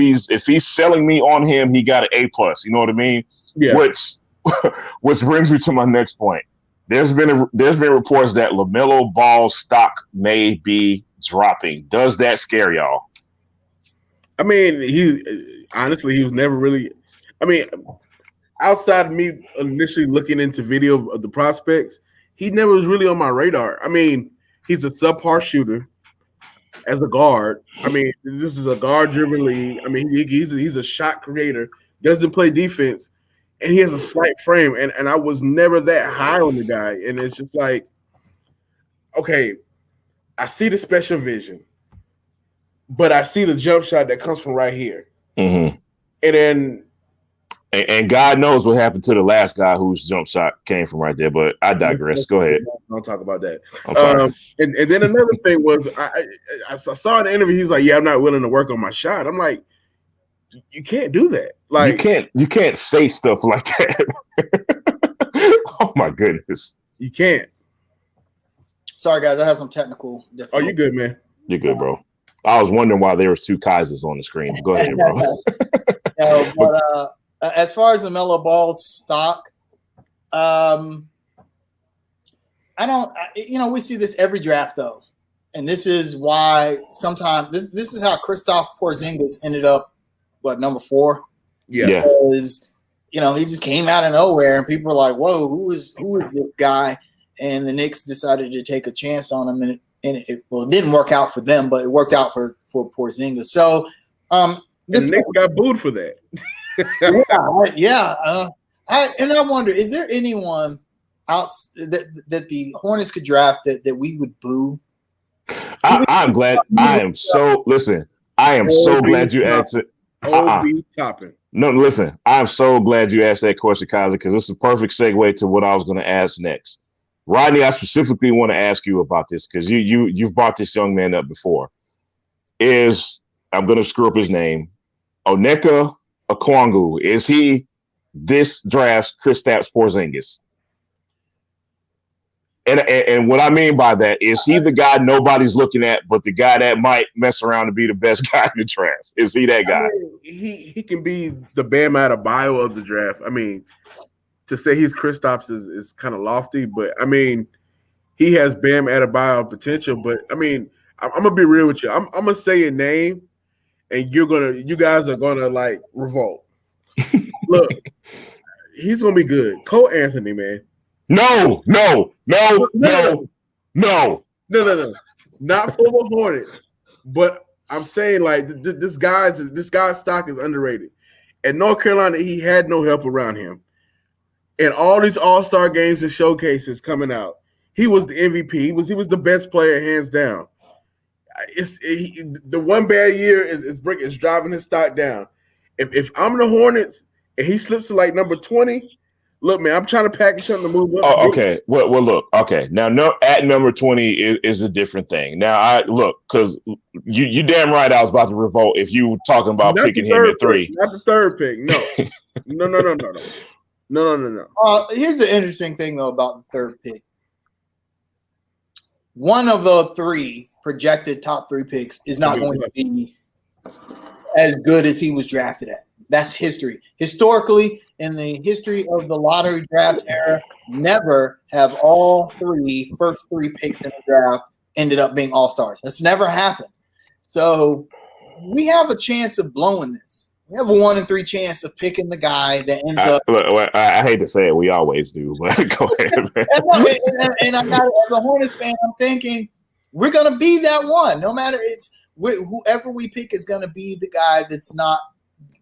he's selling me on him, he got an A+. You know what I mean? Yeah. Which brings me to my next point. There's been reports that LaMelo Ball's stock may be dropping. Does that scare y'all? I mean, he was never really. I mean, outside of me initially looking into video of the prospects, he never was really on my radar. I mean, he's a subpar shooter as a guard. I mean, this is a guard-driven league. I mean, he's a shot creator, doesn't play defense, and he has a slight frame. And I was never that high on the guy. And it's just like, okay, I see the special vision, but I see the jump shot that comes from right here. Mm-hmm. And then And God knows what happened to the last guy whose jump shot came from right there, but I digress. Go ahead. Don't talk about that. I'm sorry. And then another thing was I saw in the interview, he's like, yeah, I'm not willing to work on my shot. I'm like, you can't do that. Like you can't say stuff like that. Oh my goodness. You can't. Sorry guys, I have some technical difficulties. Oh, you good, man? You're good, bro. I was wondering why there was two Kaisers on the screen. Go ahead, bro. But as far as the LaMelo Ball stock, I don't. We see this every draft though, and this is why sometimes this is how Kristaps Porzingis ended up number 4. Yeah. Because he just came out of nowhere, and people were like, "Whoa, who is this guy?" And the Knicks decided to take a chance on him, and it didn't work out for them, but it worked out for Porzingis. So, the Knicks got booed for that. I wonder, is there anyone else that the Hornets could draft that we would boo? I'm glad. I am so glad you asked it. Toppin. No, listen. I'm so glad you asked that question, Kaiser, because it's a perfect segue to what I was going to ask next. Rodney, I specifically want to ask you about this because you've brought this young man up before. I'm going to screw up his name, Onyeka Okongwu. Is he this draft's Kristaps Porzingis? And what I mean by that is he the guy nobody's looking at, but the guy that might mess around to be the best guy in the draft? Is he that guy? He can be the Bam Adebayo of the draft. I mean, to say he's Kristaps is kind of lofty, but I mean, he has Bam Adebayo potential. But I mean, I'm gonna be real with you. I'm gonna say a name, and you guys are gonna revolt. Look, he's gonna be good. Cole Anthony, man. No. not for the Hornets, but I'm saying like this guy's stock is underrated. At North Carolina, he had no help around him. And all these All-Star games and showcases coming out, he was the MVP. He was the best player, hands down. The one bad year is driving his stock down. If I'm the Hornets and he slips to like number 20, look, man, I'm trying to package something to move up. Oh, okay. Well, look. Okay, now at number 20 is a different thing. Now, I look because you damn right I was about to revolt if you were talking about Not picking him at 3. Not the third pick. No. No. Here's the interesting thing though about the third pick. One of the 3 projected top 3 picks is not going to be as good as he was drafted at. That's history. Historically, in the history of the lottery draft era, never have all first three picks in the draft ended up being all-stars. That's never happened. So we have a chance of blowing this. We have a 1 in 3 chance of picking the guy that ends up. I hate to say it, we always do, but go ahead, man. And I'm not, as a Hornets fan, I'm thinking we're going to be that one. No matter whoever we pick is going to be the guy that's not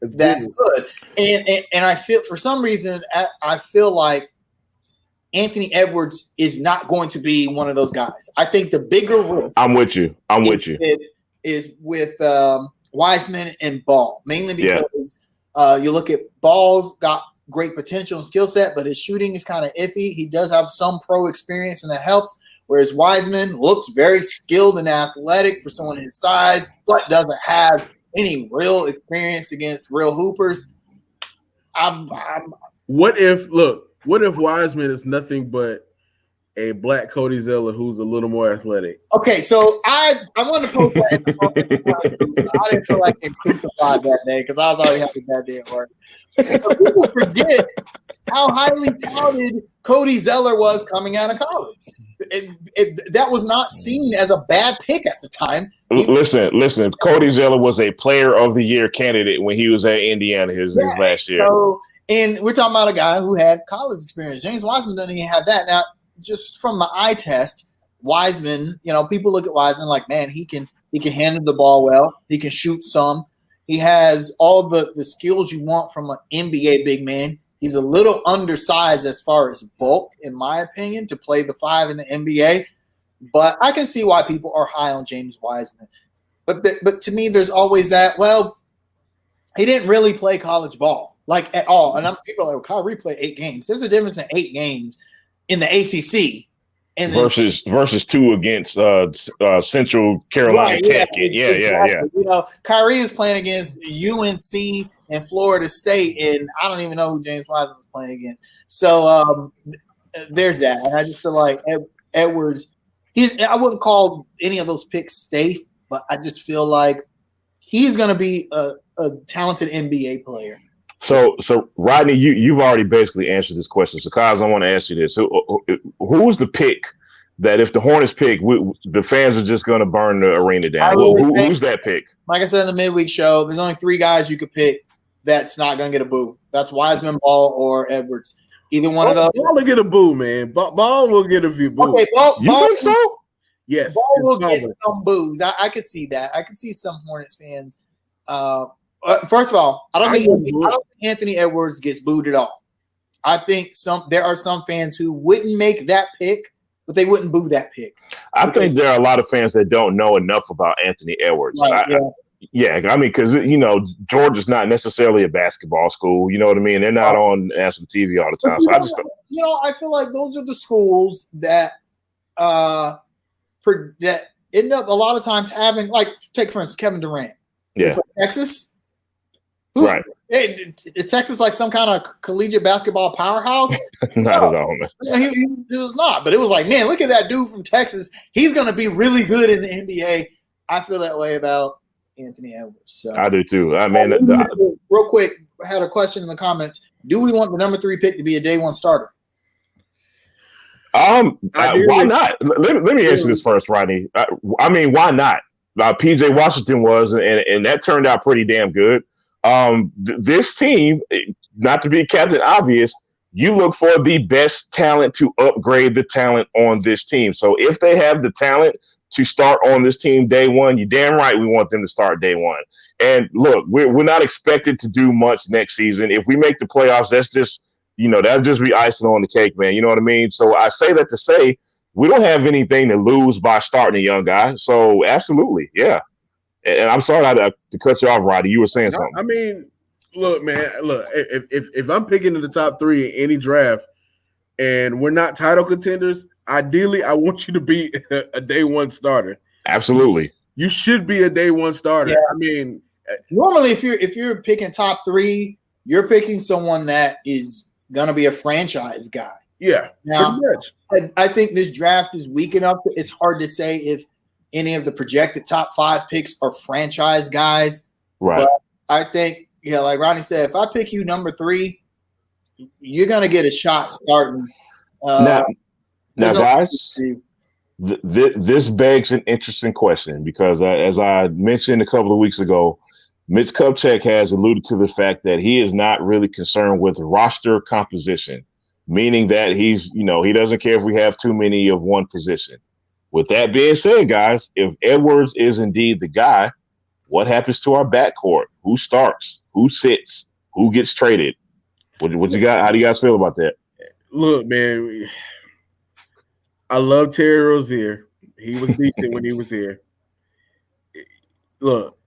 that good. And I feel for some reason I feel like Anthony Edwards is not going to be one of those guys. I think the bigger risk. I'm with you. Is with Wiseman and Ball, mainly because you look at Ball's got great potential and skill set, but his shooting is kind of iffy. He does have some pro experience, and that helps. Whereas Wiseman looks very skilled and athletic for someone his size, but doesn't have any real experience against real hoopers. What if Wiseman is nothing but a black Cody Zeller who's a little more athletic? Okay, so I want to post that in the comments. I didn't feel like getting crucified that day because I was already happy that day at work. So people forget how highly touted Cody Zeller was coming out of college. That was not seen as a bad pick at the time. Listen. Cody Zeller was a Player of the Year candidate when he was at Indiana his last year. So, and we're talking about a guy who had college experience. James Wiseman doesn't even have that. Now, just from my eye test, Wiseman, people look at Wiseman like, man, he can handle the ball well. He can shoot some. He has all the skills you want from an NBA big man. He's a little undersized as far as bulk, in my opinion, to play the 5 in the NBA. But I can see why people are high on James Wiseman. But to me, there's always that, well, he didn't really play college ball, like at all. And people are like, Kyrie played 8 games. There's a difference in 8 games in the ACC. And versus 2 against Central Carolina Tech. Yeah. Kyrie is playing against UNC and Florida State, and I don't even know who James Wiseman was playing against. So there's that. And I just feel like Edwards, I wouldn't call any of those picks safe, but I just feel like he's going to be a talented NBA player. So Rodney, you've already basically answered this question. So, Kyle, I want to ask you this: who's the pick that if the Hornets pick, the fans are just going to burn the arena down? Who's that pick? Like I said in the midweek show, there's only 3 guys you could pick that's not going to get a boo. That's Wiseman, Ball, or Edwards. Either one of those. Ball will get a boo, man. Ball will get a few boos. Okay, Ball, think so? Yes. Ball will get some boos. I could see that. I could see some Hornets fans. First of all, I don't think Anthony Edwards gets booed at all. I think there are some fans who wouldn't make that pick, but they wouldn't boo that pick. I think there are a lot of fans that don't know enough about Anthony Edwards. Right, because Georgia's not necessarily a basketball school. You know what I mean? They're not on national TV all the time. So I feel like those are the schools that that end up a lot of times having, like, take for instance Kevin Durant. Yeah, Texas. Right. Is Texas like some kind of collegiate basketball powerhouse? Not at all, man. It was not, but it was like, man, look at that dude from Texas. He's going to be really good in the NBA. I feel that way about Anthony Edwards. So. I do too. Real quick, I had a question in the comments. Do we want the number 3 pick to be a day 1 starter? Why not? Let me answer this first, Rodney. Why not? PJ Washington was, and that turned out pretty damn good. This team, not to be Captain Obvious, you look for the best talent to upgrade the talent on this team. So if they have the talent to start on this team day one, you're damn right we want them to start day one. And look, we're not expected to do much next season. If we make the playoffs, that's just, that'll just be icing on the cake, man. You know what I mean? So I say that to say we don't have anything to lose by starting a young guy. So absolutely, yeah. And I'm sorry to cut you off, Roddy. You were saying something. I mean, look, man. Look, if I'm picking in the top 3 in any draft, and we're not title contenders, ideally, I want you to be a day one starter. Absolutely, you should be a day one starter. Yeah. I mean, normally, if you're picking top 3, you're picking someone that is gonna be a franchise guy. Yeah, now I think this draft is weak enough. It's hard to say if any of the projected top 5 picks are franchise guys. Right. But I think, like Ronnie said, if I pick you number 3, you're going to get a shot starting. Now guys, this begs an interesting question because as I mentioned a couple of weeks ago, Mitch Kupchak has alluded to the fact that he is not really concerned with roster composition, meaning that he doesn't care if we have too many of one position. With that being said, guys, if Edwards is indeed the guy, what happens to our backcourt? Who starts? Who sits? Who gets traded? What you got? How do you guys feel about that? Look, man, I love Terry Rozier. He was decent when he was here. Look,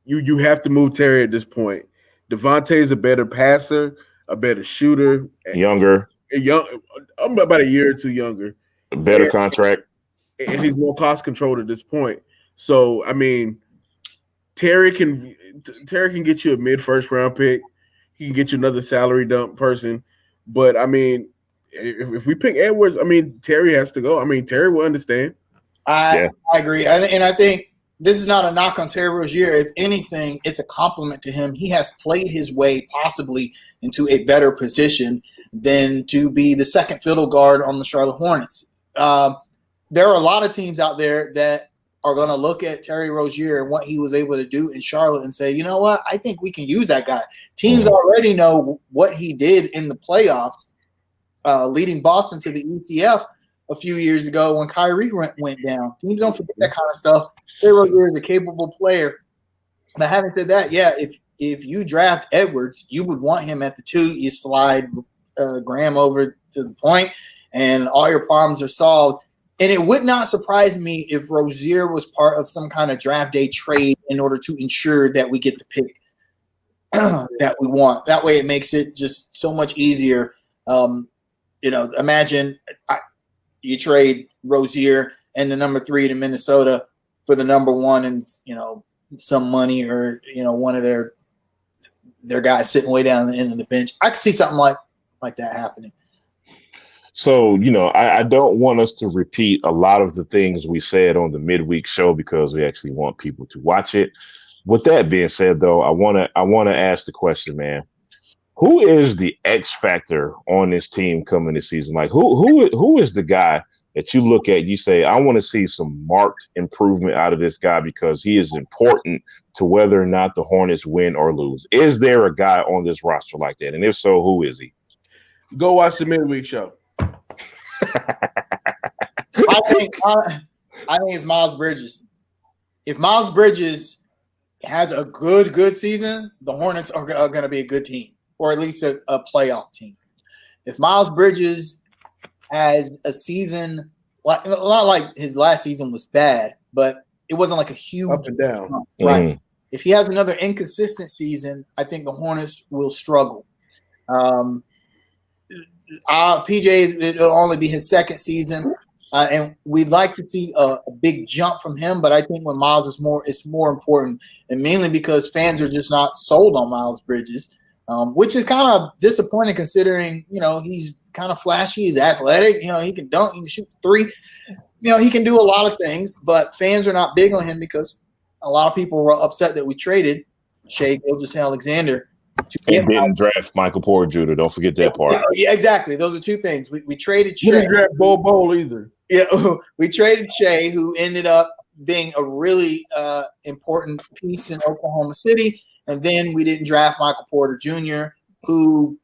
you have to move Terry at this point. Devontae is a better passer, a better shooter, younger. I'm about a year or two younger. A better contract. And he's more cost controlled at this point. So, I mean, Terry can get you a mid-first round pick. He can get you another salary dump person. But, I mean, if we pick Edwards, I mean, Terry has to go. I mean, Terry will understand. I agree. And I think this is not a knock on Terry Rozier. If anything, it's a compliment to him. He has played his way possibly into a better position than to be the second fiddle guard on the Charlotte Hornets. There are a lot of teams out there that are going to look at Terry Rozier and what he was able to do in Charlotte and say, you know what, I think we can use that guy. Teams already know what he did in the playoffs, leading Boston to the ECF a few years ago when Kyrie went down. Teams don't forget that kind of stuff. Terry Rozier is a capable player. But having said that, yeah, if you draft Edwards, you would want him at the 2. You slide Graham over to the point, and all your problems are solved. And it would not surprise me if Rozier was part of some kind of draft day trade in order to ensure that we get the pick that we want. That way it makes it just so much easier. Imagine you trade Rozier and the number 3 to Minnesota for the number 1 and, some money or, one of their guys sitting way down the end of the bench. I could see something like that happening. So, I don't want us to repeat a lot of the things we said on the midweek show because we actually want people to watch it. With that being said, though, I want to ask the question, man. Who is the X factor on this team coming this season? Like, who is the guy that you look at, you say, I want to see some marked improvement out of this guy because he is important to whether or not the Hornets win or lose? Is there a guy on this roster like that? And if so, who is he? Go watch the midweek show. I think it's Miles Bridges. If Miles Bridges has a good season, the Hornets are going to be a good team, or at least a playoff team. If Miles Bridges has a season not like his last season was bad, but it wasn't like a huge up and down. Right. Mm-hmm. If he has another inconsistent season, I think the Hornets will struggle. PJ, it'll only be his second season, and we'd like to see a big jump from him. But I think when Miles it's more important, and mainly because fans are just not sold on Miles Bridges, which is kind of disappointing considering he's kind of flashy, he's athletic, he can dunk, he can shoot 3, he can do a lot of things. But fans are not big on him because a lot of people were upset that we traded Shai Gilgeous-Alexander. And didn't draft Michael Porter Jr. Don't forget that part. Yeah, exactly. Those are two things. We traded Shai. We didn't draft Bol either. Yeah, we traded Shai, who ended up being a really important piece in Oklahoma City. And then we didn't draft Michael Porter Jr., who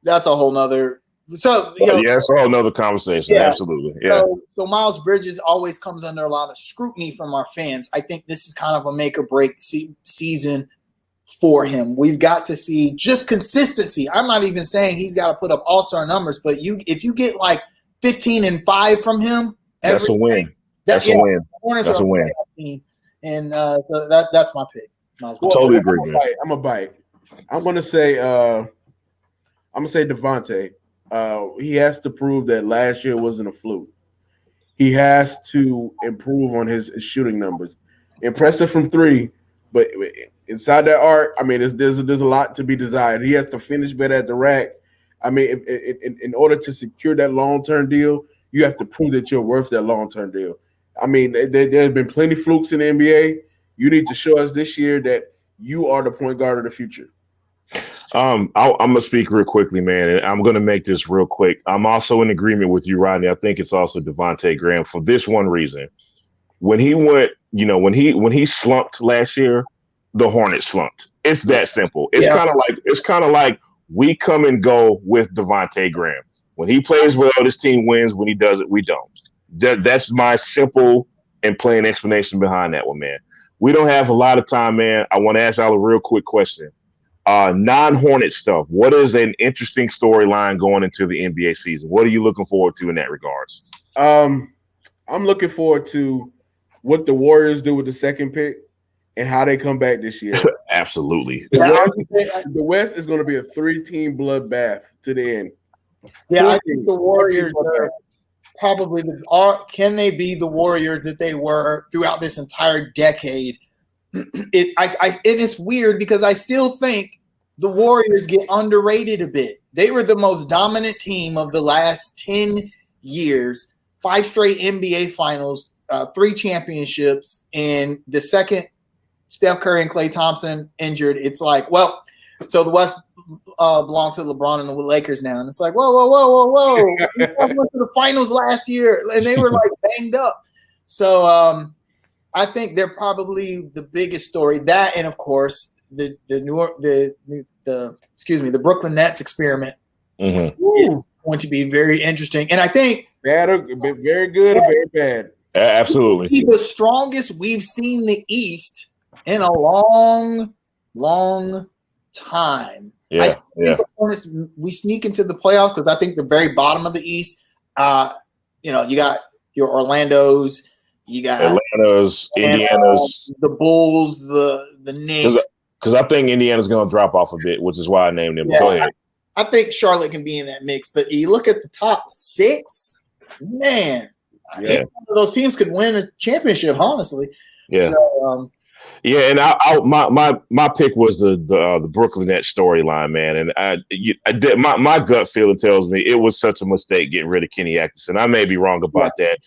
that's a whole nother So that's a whole nother conversation. Yeah. Absolutely. Yeah. So Miles Bridges always comes under a lot of scrutiny from our fans. I think this is kind of a make or break season for him. We've got to see just consistency. I'm not even saying he's got to put up all-star numbers, but if you get like 15 and 5 from him, that's a win. That's a win. That's a win. And so that's my pick. Totally agree, man. I'm gonna bite. I'm gonna say Devontae. He has to prove that last year wasn't a fluke. He has to improve on his shooting numbers. Impressive from three, but inside that arc, I mean, there's a lot to be desired. He has to finish better at the rack. I mean, in order to secure that long-term deal, you have to prove that you're worth that long-term deal. I mean, there have been plenty of flukes in the NBA. You need to show us this year that you are the point guard of the future. I'm gonna speak real quickly, man, and I'm gonna make this real quick. I'm also in agreement with you, Rodney. I think it's also Devontae Graham for this one reason. When he went, when he slumped last year, the Hornets slumped. It's that simple. It's kind of like we come and go with Devontae Graham. When he plays well, this team wins. When he does it, we don't. That's my simple and plain explanation behind that one, man. We don't have a lot of time, man. I want to ask y'all a real quick question. Non-Hornet stuff. What is an interesting storyline going into the NBA season? What are you looking forward to in that regards? I'm looking forward to what the Warriors do with the second pick and how they come back this year. Absolutely. The West is going to be a 3-team bloodbath to the end. Yeah, I think the Warriors are probably can they be the Warriors that they were throughout this entire decade? It's weird because I still think the Warriors get underrated a bit. They were the most dominant team of the last 10 years, 5 straight NBA finals, 3 championships, and the second Steph Curry and Klay Thompson injured. It's like, well, so the West belongs to LeBron and the Lakers now. And it's like, whoa. We went to the finals last year, and they were like banged up. So I think they're probably the biggest story. That, and of course, the Brooklyn Nets experiment is going to be very interesting. And I think very good or very bad. Absolutely. The strongest we've seen the East in a long, long time. Yeah. I think the Hornets, we sneak into the playoffs because I think the very bottom of the East, you got your Orlandos, you got Atlanta's, Indiana's, the Bulls, the Knicks. Because I think Indiana's going to drop off a bit, which is why I named them. Yeah, go ahead. I think Charlotte can be in that mix, but you look at the top 6, man. Yeah. One of those teams could win a championship, honestly. Yeah. So, yeah, and my pick was the Brooklyn Nets storyline, man, and my gut feeling tells me it was such a mistake getting rid of Kenny Atkinson. I may be wrong about that.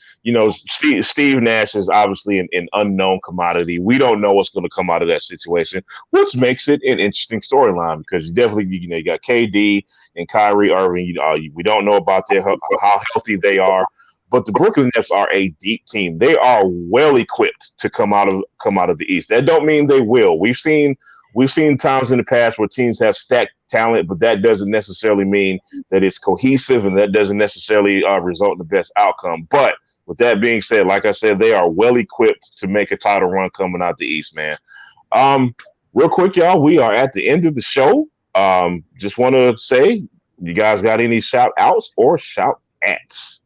Steve Nash is obviously an unknown commodity. We don't know what's going to come out of that situation, which makes it an interesting storyline because you definitely you got KD and Kyrie Irving. We don't know about how healthy they are. But the Brooklyn Nets are a deep team. They are well equipped to come out of the East. That don't mean they will. We've seen times in the past where teams have stacked talent, but that doesn't necessarily mean that it's cohesive, and that doesn't necessarily result in the best outcome. But with that being said, like I said, they are well equipped to make a title run coming out the East, man. Real quick, y'all, we are at the end of the show. Just want to say, you guys got any shout outs or shout ats?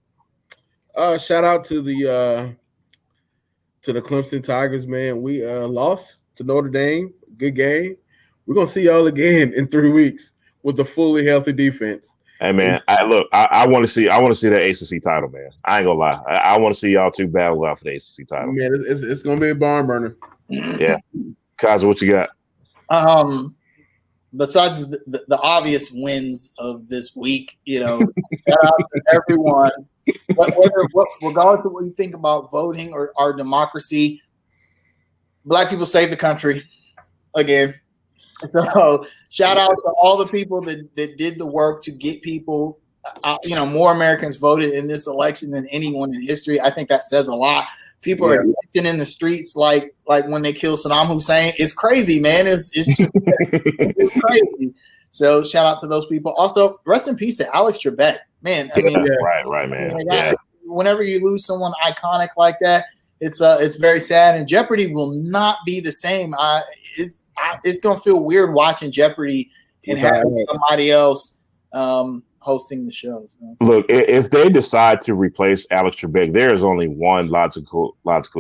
Shout out to the Clemson Tigers, man. We lost to Notre Dame. Good game. We're gonna see y'all again in 3 weeks with a fully healthy defense. Hey man, I want to see that ACC title, man. I ain't gonna lie. I want to see y'all two battle out for the ACC title. Man, it's gonna be a barn burner. Yeah, Kaiser, what you got? Besides the obvious wins of this week, shout out to everyone. Regardless of what you think about voting or our democracy, Black people save the country again. So shout out to all the people that did the work to get people, more Americans voted in this election than anyone in history. I think that says a lot. People are dancing in the streets like when they killed Saddam Hussein. It's crazy, man. It's crazy. So shout out to those people. Also, rest in peace to Alex Trebek. Man, I mean, right, man. Whenever you lose someone iconic like that, it's very sad. And Jeopardy will not be the same. It's gonna feel weird watching Jeopardy and having somebody else hosting the shows. Look, if they decide to replace Alex Trebek, there is only one logical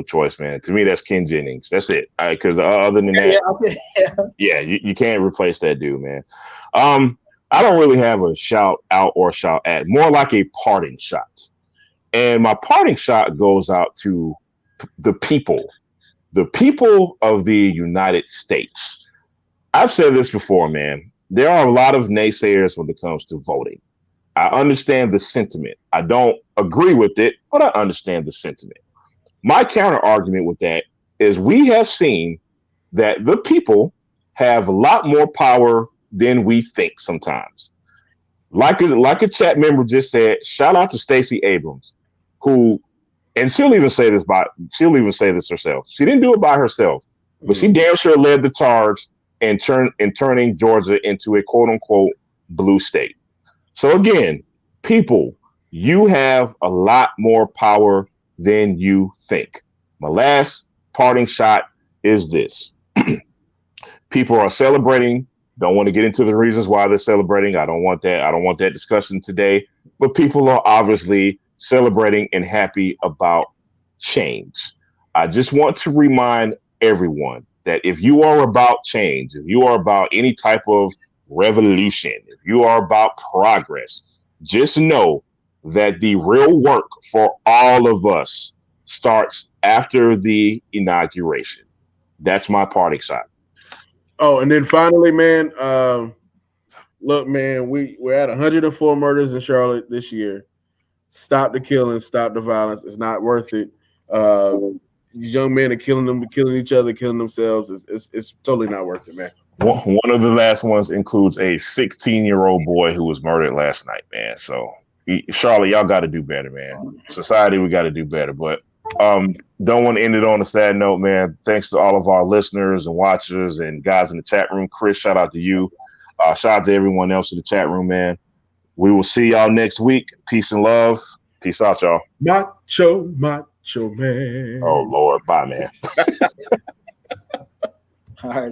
choice, man. To me, that's Ken Jennings. That's it. Because other than that, you can't replace that dude, man. I don't really have a shout out or shout at, more like a parting shot. And my parting shot goes out to the people of the United States. I've said this before, man. There are a lot of naysayers when it comes to voting. I understand the sentiment. I don't agree with it, but I understand the sentiment. My counter argument with that is we have seen that the people have a lot more power than we think sometimes. Like a chat member just said, shout out to Stacey Abrams, who, and she'll even say this herself. She didn't do it by herself, but she damn sure led the charge in turning Georgia into a quote unquote blue state. So again, people, you have a lot more power than you think. My last parting shot is this. People are celebrating. Don't want to get into the reasons why they're celebrating. I don't want that discussion today. But people are obviously celebrating and happy about change. I just want to remind everyone that if you are about change, if you are about any type of revolution, if you are about progress, just know that the real work for all of us starts after the inauguration. That's my parting shot. Oh, and then finally, man, look, man, we're at 104 murders in Charlotte this year. Stop the killing, stop the violence. It's not worth it. These young men are killing each other, killing themselves. It's totally not worth it, man. One of the last ones includes a 16-year-old boy who was murdered last night, man. So, Charlotte, y'all got to do better, man. Society, we got to do better. But don't want to end it on a sad note, man. Thanks to all of our listeners and watchers and guys in the chat room. Chris, shout out to you. Shout out to everyone else in the chat room, man. We will see y'all next week. Peace and love. Peace out, y'all. Macho man. Oh, Lord. Bye, man. All right.